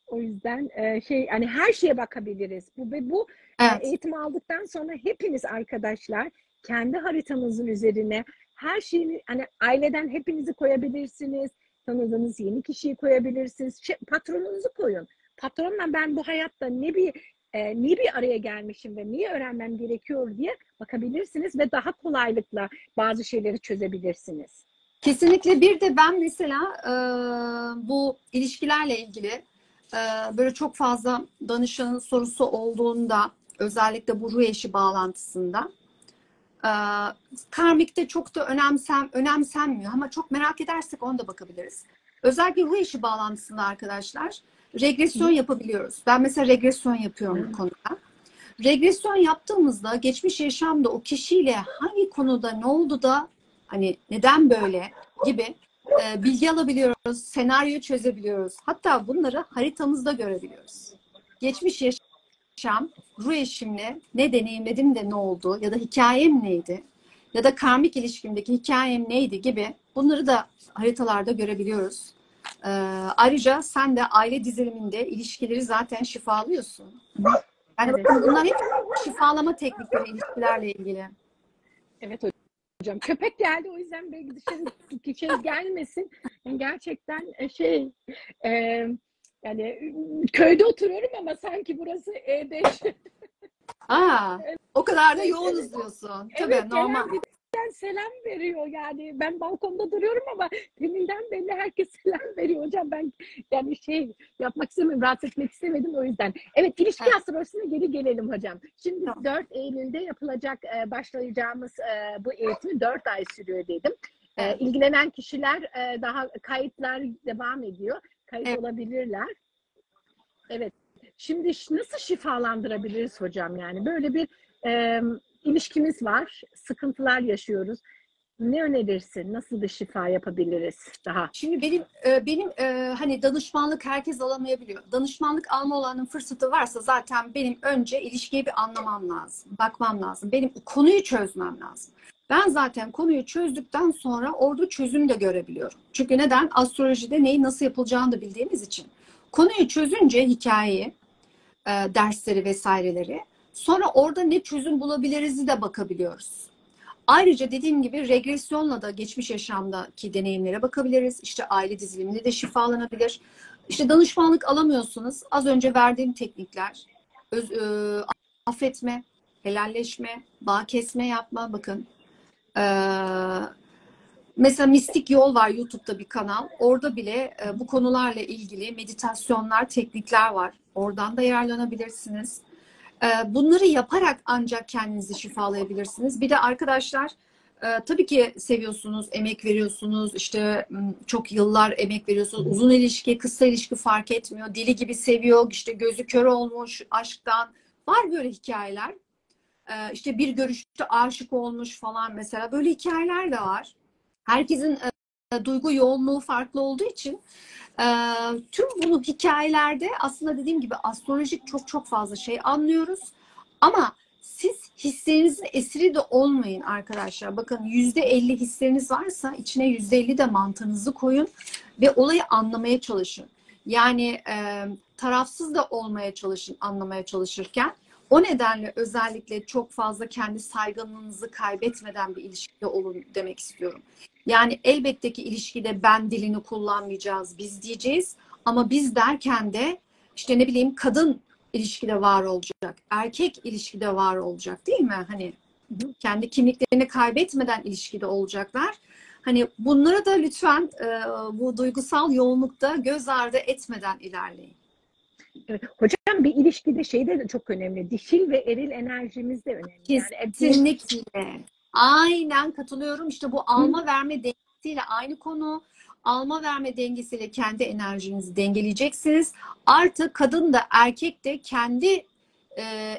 O yüzden hani her şeye bakabiliriz. Bu Evet. eğitimi aldıktan sonra hepiniz arkadaşlar kendi haritanızın üzerine her şeyini, hani aileden hepinizi koyabilirsiniz. Tanıdığınız yeni kişiyi koyabilirsiniz. Patronunuzu koyun. Patronla ben bu hayatta niye bir araya gelmişim ve niye öğrenmem gerekiyor diye bakabilirsiniz ve daha kolaylıkla bazı şeyleri çözebilirsiniz. Kesinlikle. Bir de ben mesela bu ilişkilerle ilgili böyle çok fazla danışanın sorusu olduğunda, özellikle bu ruh eşi bağlantısında karmikte çok da önemsenmiyor ama çok merak edersek ona da bakabiliriz. Özellikle ruh eşi bağlantısında arkadaşlar regresyon yapabiliyoruz. Ben mesela regresyon yapıyorum bu konuda. Regresyon yaptığımızda geçmiş yaşamda o kişiyle hangi konuda ne oldu da hani neden böyle gibi bilgi alabiliyoruz, senaryo çözebiliyoruz. Hatta bunları haritamızda görebiliyoruz. Geçmiş yaşam, ruh eşimle ne deneyimledim de ne oldu ya da hikayem neydi ya da karmik ilişkimdeki hikayem neydi gibi bunları da haritalarda görebiliyoruz. Ayrıca sen de aile diziliminde ilişkileri zaten şifalıyorsun. Yani Evet. bakın bunlar hep şifalama teknikleri ilişkilerle ilgili. Evet hocam. Köpek geldi, o yüzden belki dışarı gelmesin. Yani gerçekten e, yani köyde oturuyorum ama sanki burası E5. Aa, o kadar da yoğunuz diyorsun. Tabii Evet, normal. gelen giden selam veriyor. Yani ben balkonda duruyorum ama deminden beri herkes selam veriyor hocam. Ben yani yapmak istemiyorum, rahatsız etmek istemedim o yüzden. Evet, ilişki Evet. astrolojisine geri gelelim hocam. Şimdi Tamam. 4 Eylül'de yapılacak başlayacağımız bu eğitimi 4 ay sürüyor dedim. Evet. İlgilenen kişiler daha kayıtlar devam ediyor. Kayıt Evet. olabilirler. Evet. Şimdi nasıl şifalandırabiliriz hocam yani? Böyle bir ilişkimiz var, sıkıntılar yaşıyoruz. Ne önerirsin? Nasıl bir şifa yapabiliriz daha? Şimdi benim hani danışmanlık herkes alamayabiliyor. Danışmanlık alma olanın fırsatı varsa zaten benim önce ilişkiyi bir anlamam lazım. Bakmam lazım. Benim konuyu çözmem lazım. Ben zaten konuyu çözdükten sonra orada çözüm de görebiliyorum. Çünkü neden? Astrolojide neyi nasıl yapılacağını da bildiğimiz için. Konuyu çözünce hikayeyi, dersleri vesaireleri, sonra orada ne çözüm bulabiliriz de bakabiliyoruz. Ayrıca dediğim gibi regresyonla da geçmiş yaşamdaki deneyimlere bakabiliriz. İşte aile diziliminde de şifalanabilir. İşte danışmanlık alamıyorsunuz. Az önce verdiğim teknikler, affetme, helalleşme, bağ kesme yapma. Bakın. Mesela Mistik Yol var YouTube'da bir kanal. Orada bile bu konularla ilgili meditasyonlar, teknikler var. Oradan da yararlanabilirsiniz. Bunları yaparak ancak kendinizi şifalayabilirsiniz. Bir de arkadaşlar tabii ki seviyorsunuz, emek veriyorsunuz. İşte çok yıllar emek veriyorsunuz. Uzun ilişki, kısa ilişki fark etmiyor. Deli gibi seviyor, işte gözü kör olmuş aşktan. Var böyle hikayeler. İşte bir görüşte aşık olmuş falan mesela. Böyle hikayeler de var. Herkesin duygu yoğunluğu farklı olduğu için tüm bunu hikayelerde aslında dediğim gibi astrolojik çok çok fazla şey anlıyoruz. Ama siz Hislerinizin esiri de olmayın arkadaşlar. Bakın %50 hisleriniz varsa içine %50 de mantığınızı koyun ve olayı anlamaya çalışın. Yani tarafsız da olmaya çalışın anlamaya çalışırken. O nedenle özellikle çok fazla kendi saygınlığınızı kaybetmeden bir ilişkide olun demek istiyorum. Yani elbette ki ilişkide ben dilini kullanmayacağız, biz diyeceğiz. Ama biz derken de işte ne bileyim kadın ilişkide var olacak, erkek ilişkide var olacak değil mi? Hani kendi kimliklerini kaybetmeden ilişkide olacaklar. Hani bunları da lütfen bu duygusal yoğunlukta göz ardı etmeden ilerleyin. Evet. Hocam bir ilişkide şey de çok önemli. Dişil ve eril enerjimiz de önemli. Yani Kesinlikle. Aynen katılıyorum. İşte bu alma verme dengesiyle aynı konu. Alma verme dengesiyle kendi enerjinizi dengeleyeceksiniz. Artı kadın da erkek de kendi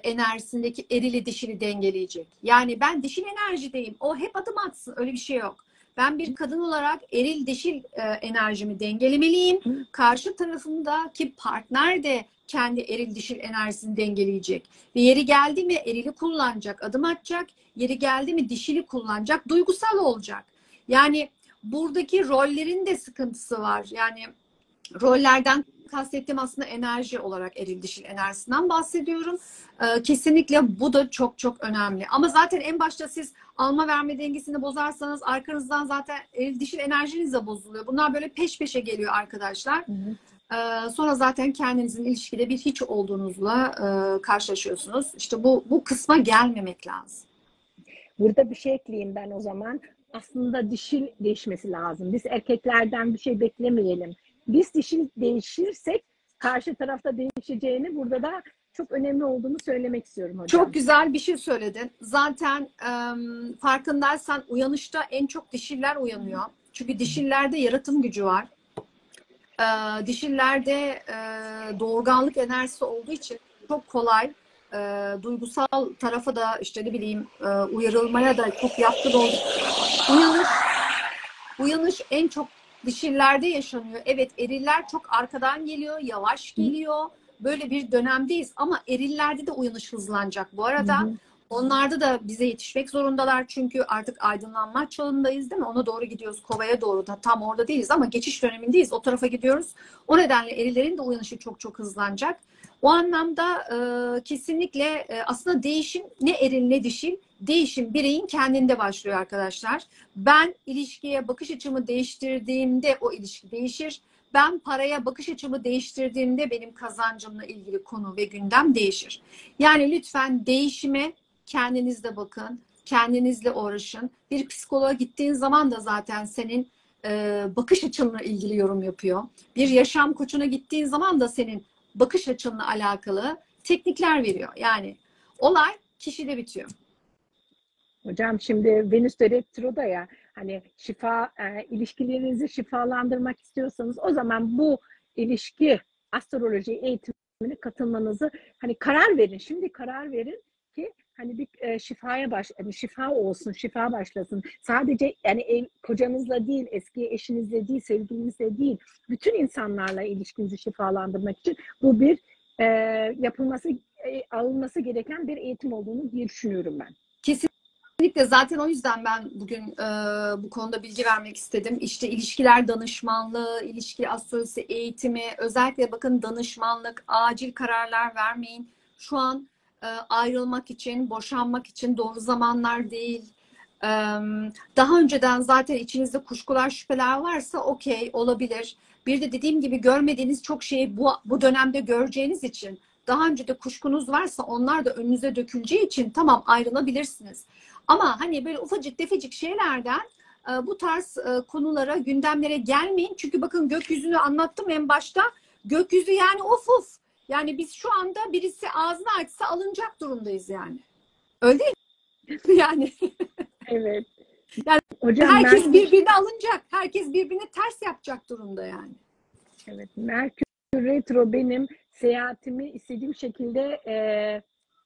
enerjisindeki erili dişili dengeleyecek. Yani ben dişil enerjideyim. O hep adım atsın. Öyle bir şey yok. Ben bir kadın olarak eril dişil enerjimi dengelemeliyim. Karşı tarafımdaki partner de kendi eril dişil enerjisini dengeleyecek. Ve yeri geldi mi erili kullanacak, adım atacak. Yeri geldi mi dişili kullanacak, duygusal olacak. Yani buradaki rollerin de sıkıntısı var. Yani rollerden kastettiğim aslında enerji olarak eril dişil enerjisinden bahsediyorum. Kesinlikle bu da çok çok önemli. Ama zaten en başta siz alma verme dengesini bozarsanız arkanızdan zaten eril dişil enerjiniz de bozuluyor. Bunlar böyle peş peşe geliyor arkadaşlar. Sonra zaten kendinizin ilişkide bir hiç olduğunuzla karşılaşıyorsunuz. İşte bu kısma gelmemek lazım. Burada bir şey ekleyeyim ben o zaman. Aslında dişil değişmesi lazım. Biz erkeklerden bir şey beklemeyelim. Biz dişil değişirsek karşı tarafta değişeceğini burada da çok önemli olduğunu söylemek istiyorum hocam. Çok güzel bir şey söyledin. Zaten farkındaysan uyanışta en çok dişiller uyanıyor. Çünkü dişillerde yaratım gücü var. Dişillerde doğurganlık enerjisi olduğu için çok kolay duygusal tarafa da işte ne bileyim uyarılmaya da çok yatkın olduk. Uyanış en çok dişillerde yaşanıyor. Evet, eriller çok arkadan geliyor, yavaş geliyor. Böyle bir dönemdeyiz ama erillerde de uyanış hızlanacak. Bu arada onlarda da bize yetişmek zorundalar çünkü artık aydınlanma çağındayız değil mi? Ona doğru gidiyoruz, kovaya doğru da tam orada değiliz ama geçiş dönemindeyiz. O tarafa gidiyoruz. O nedenle erillerin de uyanışı çok çok hızlanacak. O anlamda kesinlikle aslında değişim ne eril ne dişil, değişim bireyin kendinde başlıyor arkadaşlar. Ben ilişkiye bakış açımı değiştirdiğimde o ilişki değişir. Ben paraya bakış açımı değiştirdiğimde benim kazancımla ilgili konu ve gündem değişir. Yani lütfen değişime kendinizde bakın, kendinizle uğraşın. Bir psikoloğa gittiğin zaman da zaten senin bakış açınla ilgili yorum yapıyor. Bir yaşam koçuna gittiğin zaman da senin bakış açınla alakalı teknikler veriyor. Yani olay kişide bitiyor. Hocam şimdi Venüs de retroda ya, hani ilişkilerinizi şifalandırmak istiyorsanız o zaman bu ilişki astroloji eğitimine katılmanızı hani karar verin. Şimdi karar verin ki hani bir hani şifa olsun, şifa başlasın. Sadece yani kocanızla değil, eski eşinizle değil, sevgilinizle değil, bütün insanlarla ilişkinizi şifalandırmak için bu bir alınması gereken bir eğitim olduğunu diye düşünüyorum ben. Kesinlikle, zaten o yüzden ben bugün bu konuda bilgi vermek istedim. İşte ilişkiler danışmanlığı, ilişki astrolojisi eğitimi, özellikle bakın danışmanlık, acil kararlar vermeyin. Şu an ayrılmak için, boşanmak için doğru zamanlar değil. Daha önceden zaten içinizde kuşkular, şüpheler varsa okey, olabilir. Bir de dediğim gibi görmediğiniz çok şeyi bu dönemde göreceğiniz için daha önce de kuşkunuz varsa onlar da önünüze döküleceği için tamam, ayrılabilirsiniz. Ama hani böyle ufacık tefecik şeylerden bu tarz konulara, gündemlere gelmeyin. Çünkü bakın gökyüzünü anlattım en başta. Gökyüzü yani of of. Yani biz şu anda birisi ağzını açsa alınacak durumdayız yani. Öyle değil mi? Yani. Evet. Yani hocam, herkes birbirine alınacak. Herkes birbirine ters yapacak durumda yani. Evet. Merkür retro benim seyahatimi istediğim şekilde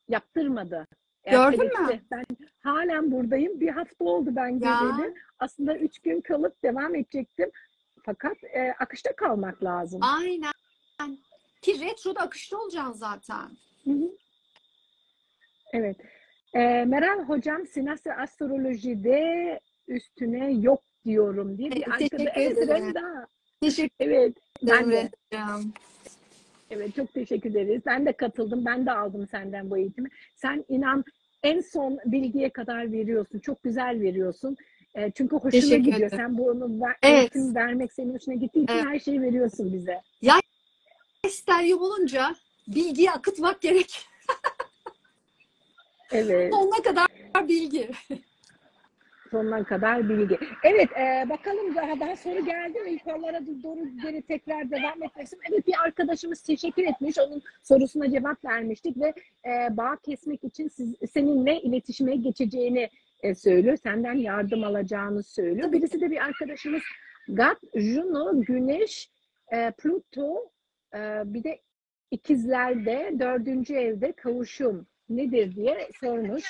yaptırmadı. Gördün mü? Ben halen buradayım. Bir hafta oldu ben geleli. Aslında 3 gün kalıp devam edecektim. Fakat akışta kalmak lazım. Aynen. Ki retroda akışta olacaksın zaten. Hı hı. Evet. Meral hocam Sinasya Astroloji'de üstüne yok diyorum diye bir arkadaş. Teşekkür Evet ederim. Remda. Teşekkür Evet ederim ben de. Renacığım. Evet çok teşekkür ederiz. Ben de katıldım. Ben de aldım senden bu eğitimi. Sen inan en son bilgiye kadar veriyorsun. Çok güzel veriyorsun. Çünkü hoşuna Teşekkür gidiyor. ederim. Sen bunu Evet. eğitim vermek senin hoşuna gittiği için Evet. her şeyi veriyorsun bize. Ya steryum olunca bilgiyi akıtmak gerek. Evet. Sonuna kadar bilgi. Sonuna kadar bilgi. Evet, bakalım daha soru geldi mi? Yukarılara doğru geri tekrar devam etmek istiyorum. Evet, bir arkadaşımız teşekkür etmiş. Onun sorusuna cevap vermiştik ve bağ kesmek için seninle iletişime geçeceğini söylüyor. Senden yardım alacağını söylüyor. Tabii ki. Birisi de bir arkadaşımız Gat, Juno, Güneş, Pluto, bir de ikizlerde 4. evde kavuşum nedir diye sormuş.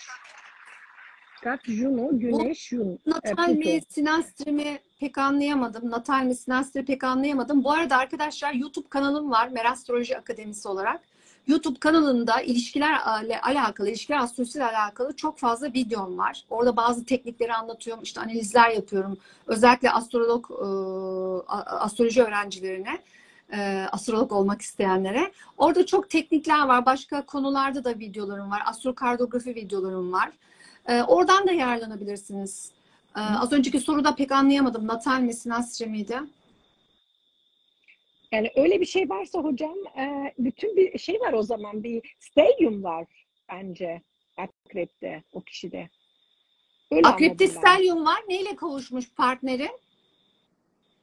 Gat, Juno, Bu Güneş, natal mi, Pluto. sinastri mi pek anlayamadım. Natal mi, sinastri pek anlayamadım. Bu arada arkadaşlar YouTube kanalım var. Merastroloji Akademisi olarak. YouTube kanalında ilişkilerle alakalı, ilişkiler astrolojisiyle alakalı çok fazla videom var. Orada bazı teknikleri anlatıyorum, işte analizler yapıyorum. Özellikle astroloji öğrencilerine, astrolog olmak isteyenlere. Orada çok teknikler var. Başka konularda da videolarım var. Astrokartografi videolarım var. Oradan da yararlanabilirsiniz. Az önceki soruda pek anlayamadım. Natal mi, sinastri miydi? Yani öyle bir şey varsa hocam bütün bir şey var o zaman bir stadium var bence akrepte o kişide. Öyle Akrep'te anladım ben. stelyum var. Neyle kavuşmuş partneri?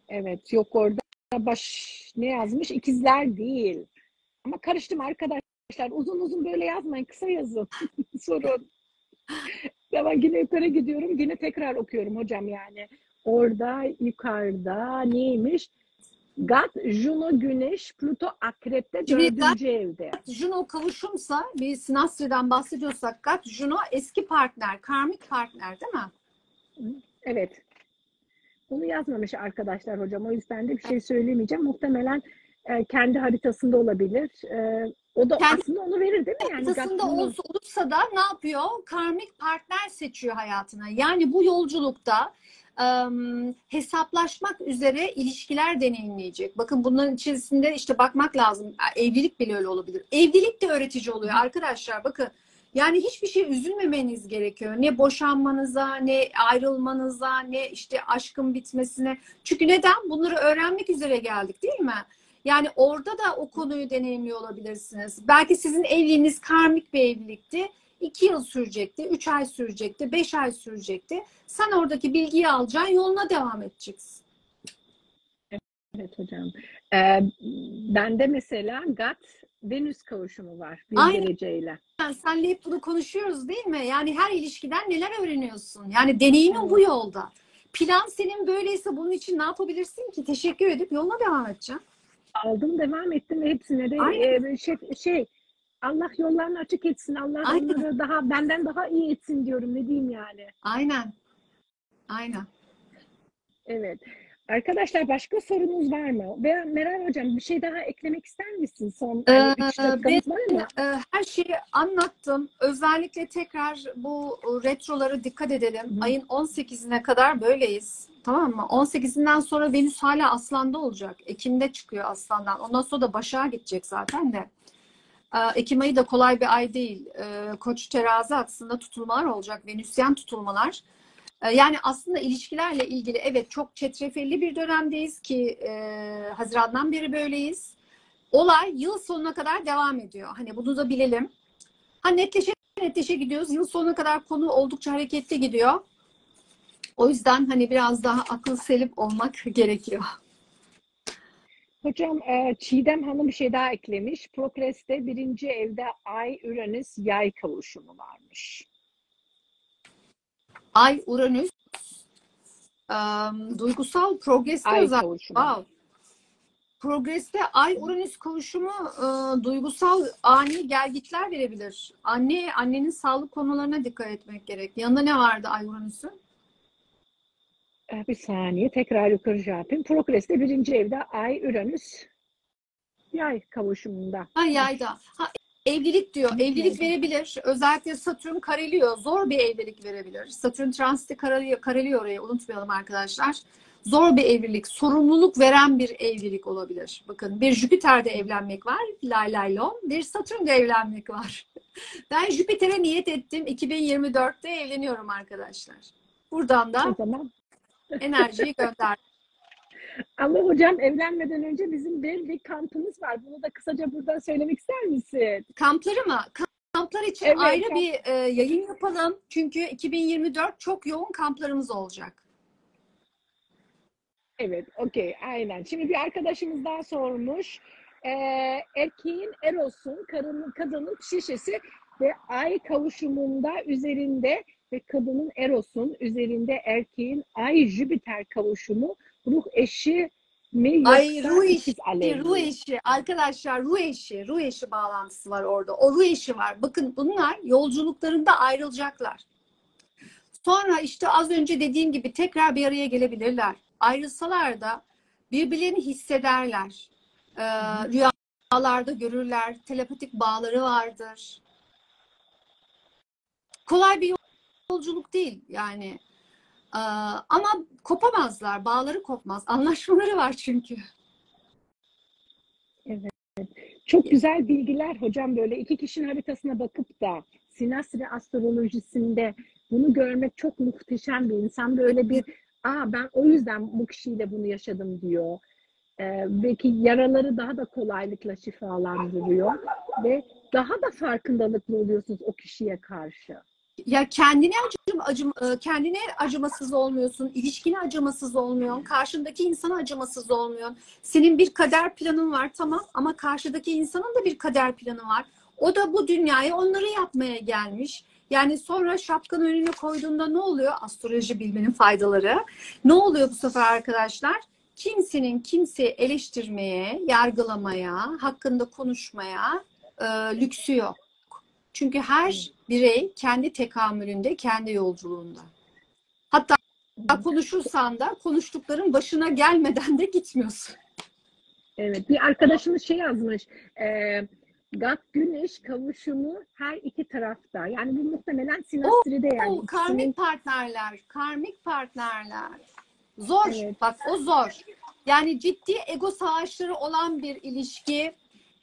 Evet yok orada ne yazmış? İkizler değil. Ama karıştım arkadaşlar. Uzun uzun böyle yazmayın. Kısa yazın. Sorun. Ama yine yukarı gidiyorum. Yine tekrar okuyorum hocam yani. Orada yukarıda neymiş? Gat, Juno, Güneş, Pluto Akrep'te Şimdi Gat 4. evde. Juno kavuşumsa, bir sinastriden bahsediyorsak, Gat Juno eski partner, karmik partner değil mi? Evet. Bunu yazmamış arkadaşlar hocam. O yüzden de bir şey söylemeyeceğim. Muhtemelen kendi haritasında olabilir. O da Kendi aslında onu verir değil mi? Yani haritasında Gattuno. olursa da ne yapıyor? Karmik partner seçiyor hayatına. Yani bu yolculukta hesaplaşmak üzere ilişkiler deneyimleyecek. Bakın bunların içerisinde işte bakmak lazım. Evlilik bile öyle olabilir. Evlilik de öğretici oluyor arkadaşlar. Bakın yani hiçbir şey üzülmemeniz gerekiyor. Ne boşanmanıza, ne ayrılmanıza, ne işte aşkın bitmesine. Çünkü neden? Bunları öğrenmek üzere geldik değil mi? Yani orada da o konuyu deneyimliyor olabilirsiniz. Belki sizin evliliğiniz karmik bir evlilikti. 2 yıl sürecekti, 3 ay sürecekti, 5 ay sürecekti. Sen oradaki bilgiyi alacaksın, yoluna devam edeceksin. Evet hocam. E, Bende mesela Gat Venüs kavuşumu var bir Aynen. dereceyle. Senle hep bunu konuşuyoruz değil mi? Yani her ilişkiden neler öğreniyorsun? Yani deneyimin bu Evet. yolda. Plan senin böyleyse bunun için ne yapabilirsin ki? Teşekkür edip yoluna devam edeceksin. Aldım devam ettim ve hepsine de Aynen, Allah yollarını açık etsin. Allah aynen, onları benden daha iyi etsin diyorum. Ne diyeyim yani. aynen, aynen. Evet. Arkadaşlar başka sorunuz var mı? Ve Meral Hocam bir şey daha eklemek ister misin? Son yani 3 Ben dakikamız var mı? her şeyi anlattım. Özellikle tekrar bu retrolara dikkat edelim. Hı. Ayın 18'ine kadar böyleyiz. Tamam mı? 18'inden sonra Venüs hala Aslan'da olacak. Ekim'de çıkıyor Aslan'dan. Ondan sonra da Başak'a gidecek zaten de. Ekim ayı da kolay bir ay değil. Koç terazi aksında tutulmalar olacak. Venüsyen tutulmalar. Yani aslında ilişkilerle ilgili evet çok çetrefilli bir dönemdeyiz ki Haziran'dan beri böyleyiz. Olay yıl sonuna kadar devam ediyor. Hani bunu da bilelim. Ha netleşe gidiyoruz. Yıl sonuna kadar konu oldukça hareketli gidiyor. O yüzden hani biraz daha akıl selim olmak gerekiyor. Hocam Çiğdem Hanım bir şey daha eklemiş. Progress'te 1. evde Ay Uranüs yay kavuşumu varmış. Ay Uranüs duygusal progreste Ay özel. kavuşumu. Wow. Progreste Ay Uranüs kavuşumu duygusal ani gelgitler verebilir. Annenin sağlık konularına dikkat etmek gerek. Yanında ne vardı Ay Uranüs'ün? Bir saniye tekrar yukarı şey yapayım. Progress'te 1. evde Ay Uranüs yay kavuşumunda. Ha yayda. Ha, Evlilik diyor. Evlilik verebilir. Özellikle Satürn kareliyor. Zor bir evlilik verebilir. Satürn transiti kareliyor oraya. Unutmayalım arkadaşlar. Zor bir evlilik. Sorumluluk veren bir evlilik olabilir. Bakın bir Jüpiter'de evlenmek var. Lay lay lom. Bir Satürn'de evlenmek var. Ben Jüpiter'e niyet ettim. 2024'te evleniyorum arkadaşlar. Buradan da enerjiyi gönderdim. Ama hocam evlenmeden önce bizim bir kampımız var. Bunu da kısaca buradan söylemek ister misin? Kampları mı? Kamplar için Evet, ayrı bir yayın yapalım. Çünkü 2024 çok yoğun kamplarımız olacak. Evet, okey, aynen. Şimdi bir arkadaşımız daha sormuş. Erkeğin Eros'un, kadının Pşişesi ve ay kavuşumunda üzerinde ve kadının Eros'un üzerinde erkeğin ay Jüpiter kavuşumu ruh eşi mi yoksa Ay ruh ikiz eşi, alev ruh mi? eşi. Arkadaşlar ruh eşi bağlantısı var orada. O ruh eşi var. Bakın bunlar yolculuklarında ayrılacaklar. Sonra işte az önce dediğim gibi tekrar bir araya gelebilirler. Ayrılsalar da birbirlerini hissederler. Rüyalarda görürler. Telepatik bağları vardır. Kolay bir yolculuk değil yani. Ama kopamazlar. Bağları kopmaz. Anlaşmaları var çünkü. Evet. Çok güzel bilgiler hocam, böyle iki kişinin haritasına bakıp da Sinastri astrolojisinde bunu görmek çok muhteşem bir insan. Böyle bir ben o yüzden bu kişiyle bunu yaşadım diyor. Belki yaraları daha da kolaylıkla şifalandırıyor ve daha da farkındalıklı oluyorsunuz o kişiye karşı. Ya kendine acımasız olmuyorsun, ilişkine acımasız olmuyorsun, karşındaki insana acımasız olmuyorsun. Senin bir kader planın var tamam ama karşıdaki insanın da bir kader planı var. O da bu dünyaya onları yapmaya gelmiş. Yani sonra şapkanın önüne koyduğunda ne oluyor? Astroloji bilmenin faydaları. Ne oluyor bu sefer arkadaşlar? Kimsenin kimseyi eleştirmeye, yargılamaya, hakkında konuşmaya lüksü yok. Çünkü her birey kendi tekamülünde, kendi yolculuğunda. Hatta konuşursan da konuştukların başına gelmeden de gitmiyorsun. Evet, bir arkadaşımız şey yazmış. Gat Güneş kavuşumu her iki tarafta. Yani bu muhtemelen Sinastri'de yani. Karmik partnerler, karmik partnerler. Zor. Evet. Bak o zor. Yani ciddi ego savaşları olan bir ilişki.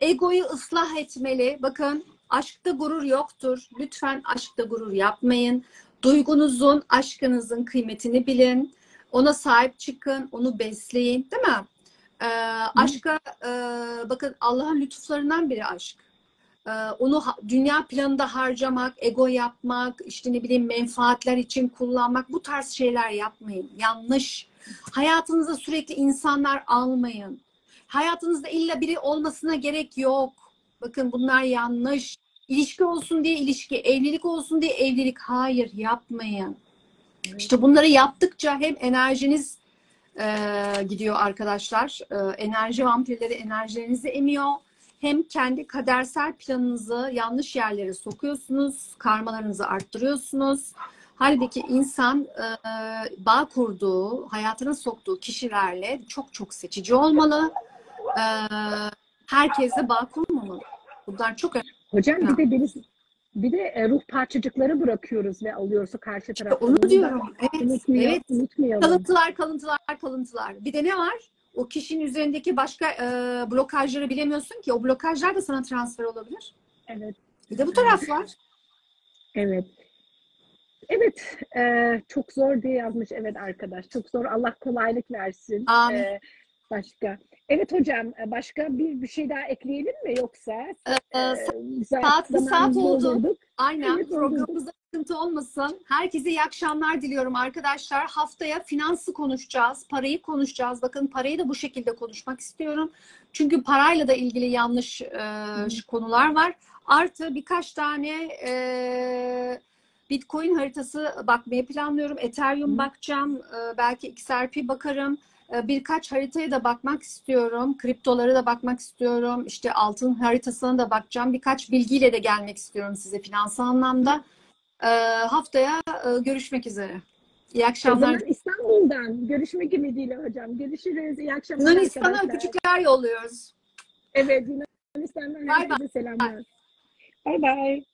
Egoyu ıslah etmeli. Bakın aşkta gurur yoktur. Lütfen aşkta gurur yapmayın. Duygunuzun, aşkınızın kıymetini bilin. Ona sahip çıkın, onu besleyin. Değil mi? Aşka, bakın Allah'ın lütuflarından biri aşk. Onu dünya planında harcamak, ego yapmak, işte ne bileyim menfaatler için kullanmak, bu tarz şeyler yapmayın. Yanlış. Hayatınıza sürekli insanlar almayın. Hayatınızda illa biri olmasına gerek yok. Bakın bunlar yanlış. İlişki olsun diye ilişki, evlilik olsun diye evlilik. Hayır, yapmayın. İşte bunları yaptıkça hem enerjiniz gidiyor arkadaşlar. Enerji vampirleri enerjilerinizi emiyor. Hem kendi kadersel planınızı yanlış yerlere sokuyorsunuz, karmalarınızı arttırıyorsunuz. Halbuki insan bağ kurduğu, hayatına soktuğu kişilerle çok çok seçici olmalı. Herkesle bağ kurmamalı. Bunlar çok önemli. Hocam bir de ruh parçacıkları bırakıyoruz ve alıyoruz karşı taraftan. Onu diyorum. Evet. Unutmayalım. Kalıntılar. Bir de ne var? O kişinin üzerindeki başka blokajları bilemiyorsun ki. O blokajlar da sana transfer olabilir. Evet. Bir de bu taraf var. Evet. Evet. Çok zor diye yazmış. Evet arkadaş. Çok zor. Allah kolaylık versin. Amin. Başka. Evet hocam. Başka bir şey daha ekleyelim mi? Yoksa saat oldu. Aynen. Evet, programımızda sıkıntı olmasın. Herkese iyi akşamlar diliyorum arkadaşlar. Haftaya finansı konuşacağız. Parayı konuşacağız. Bakın parayı da bu şekilde konuşmak istiyorum. Çünkü parayla da ilgili yanlış konular var. Artı birkaç tane Bitcoin haritası bakmayı planlıyorum. Ethereum bakacağım. Belki XRP bakarım. Birkaç haritaya da bakmak istiyorum. Kriptolara da bakmak istiyorum. İşte altın haritasına da bakacağım. Birkaç bilgiyle de gelmek istiyorum size finansal anlamda. Haftaya görüşmek üzere. İyi akşamlar. O zaman İstanbul'dan görüşmek ümidiyle hocam. Görüşürüz. İyi akşamlar Yunanistan'a arkadaşlar. küçükler yolluyoruz. Evet, Yunanistan'dan herkese selamlar. Bay bay.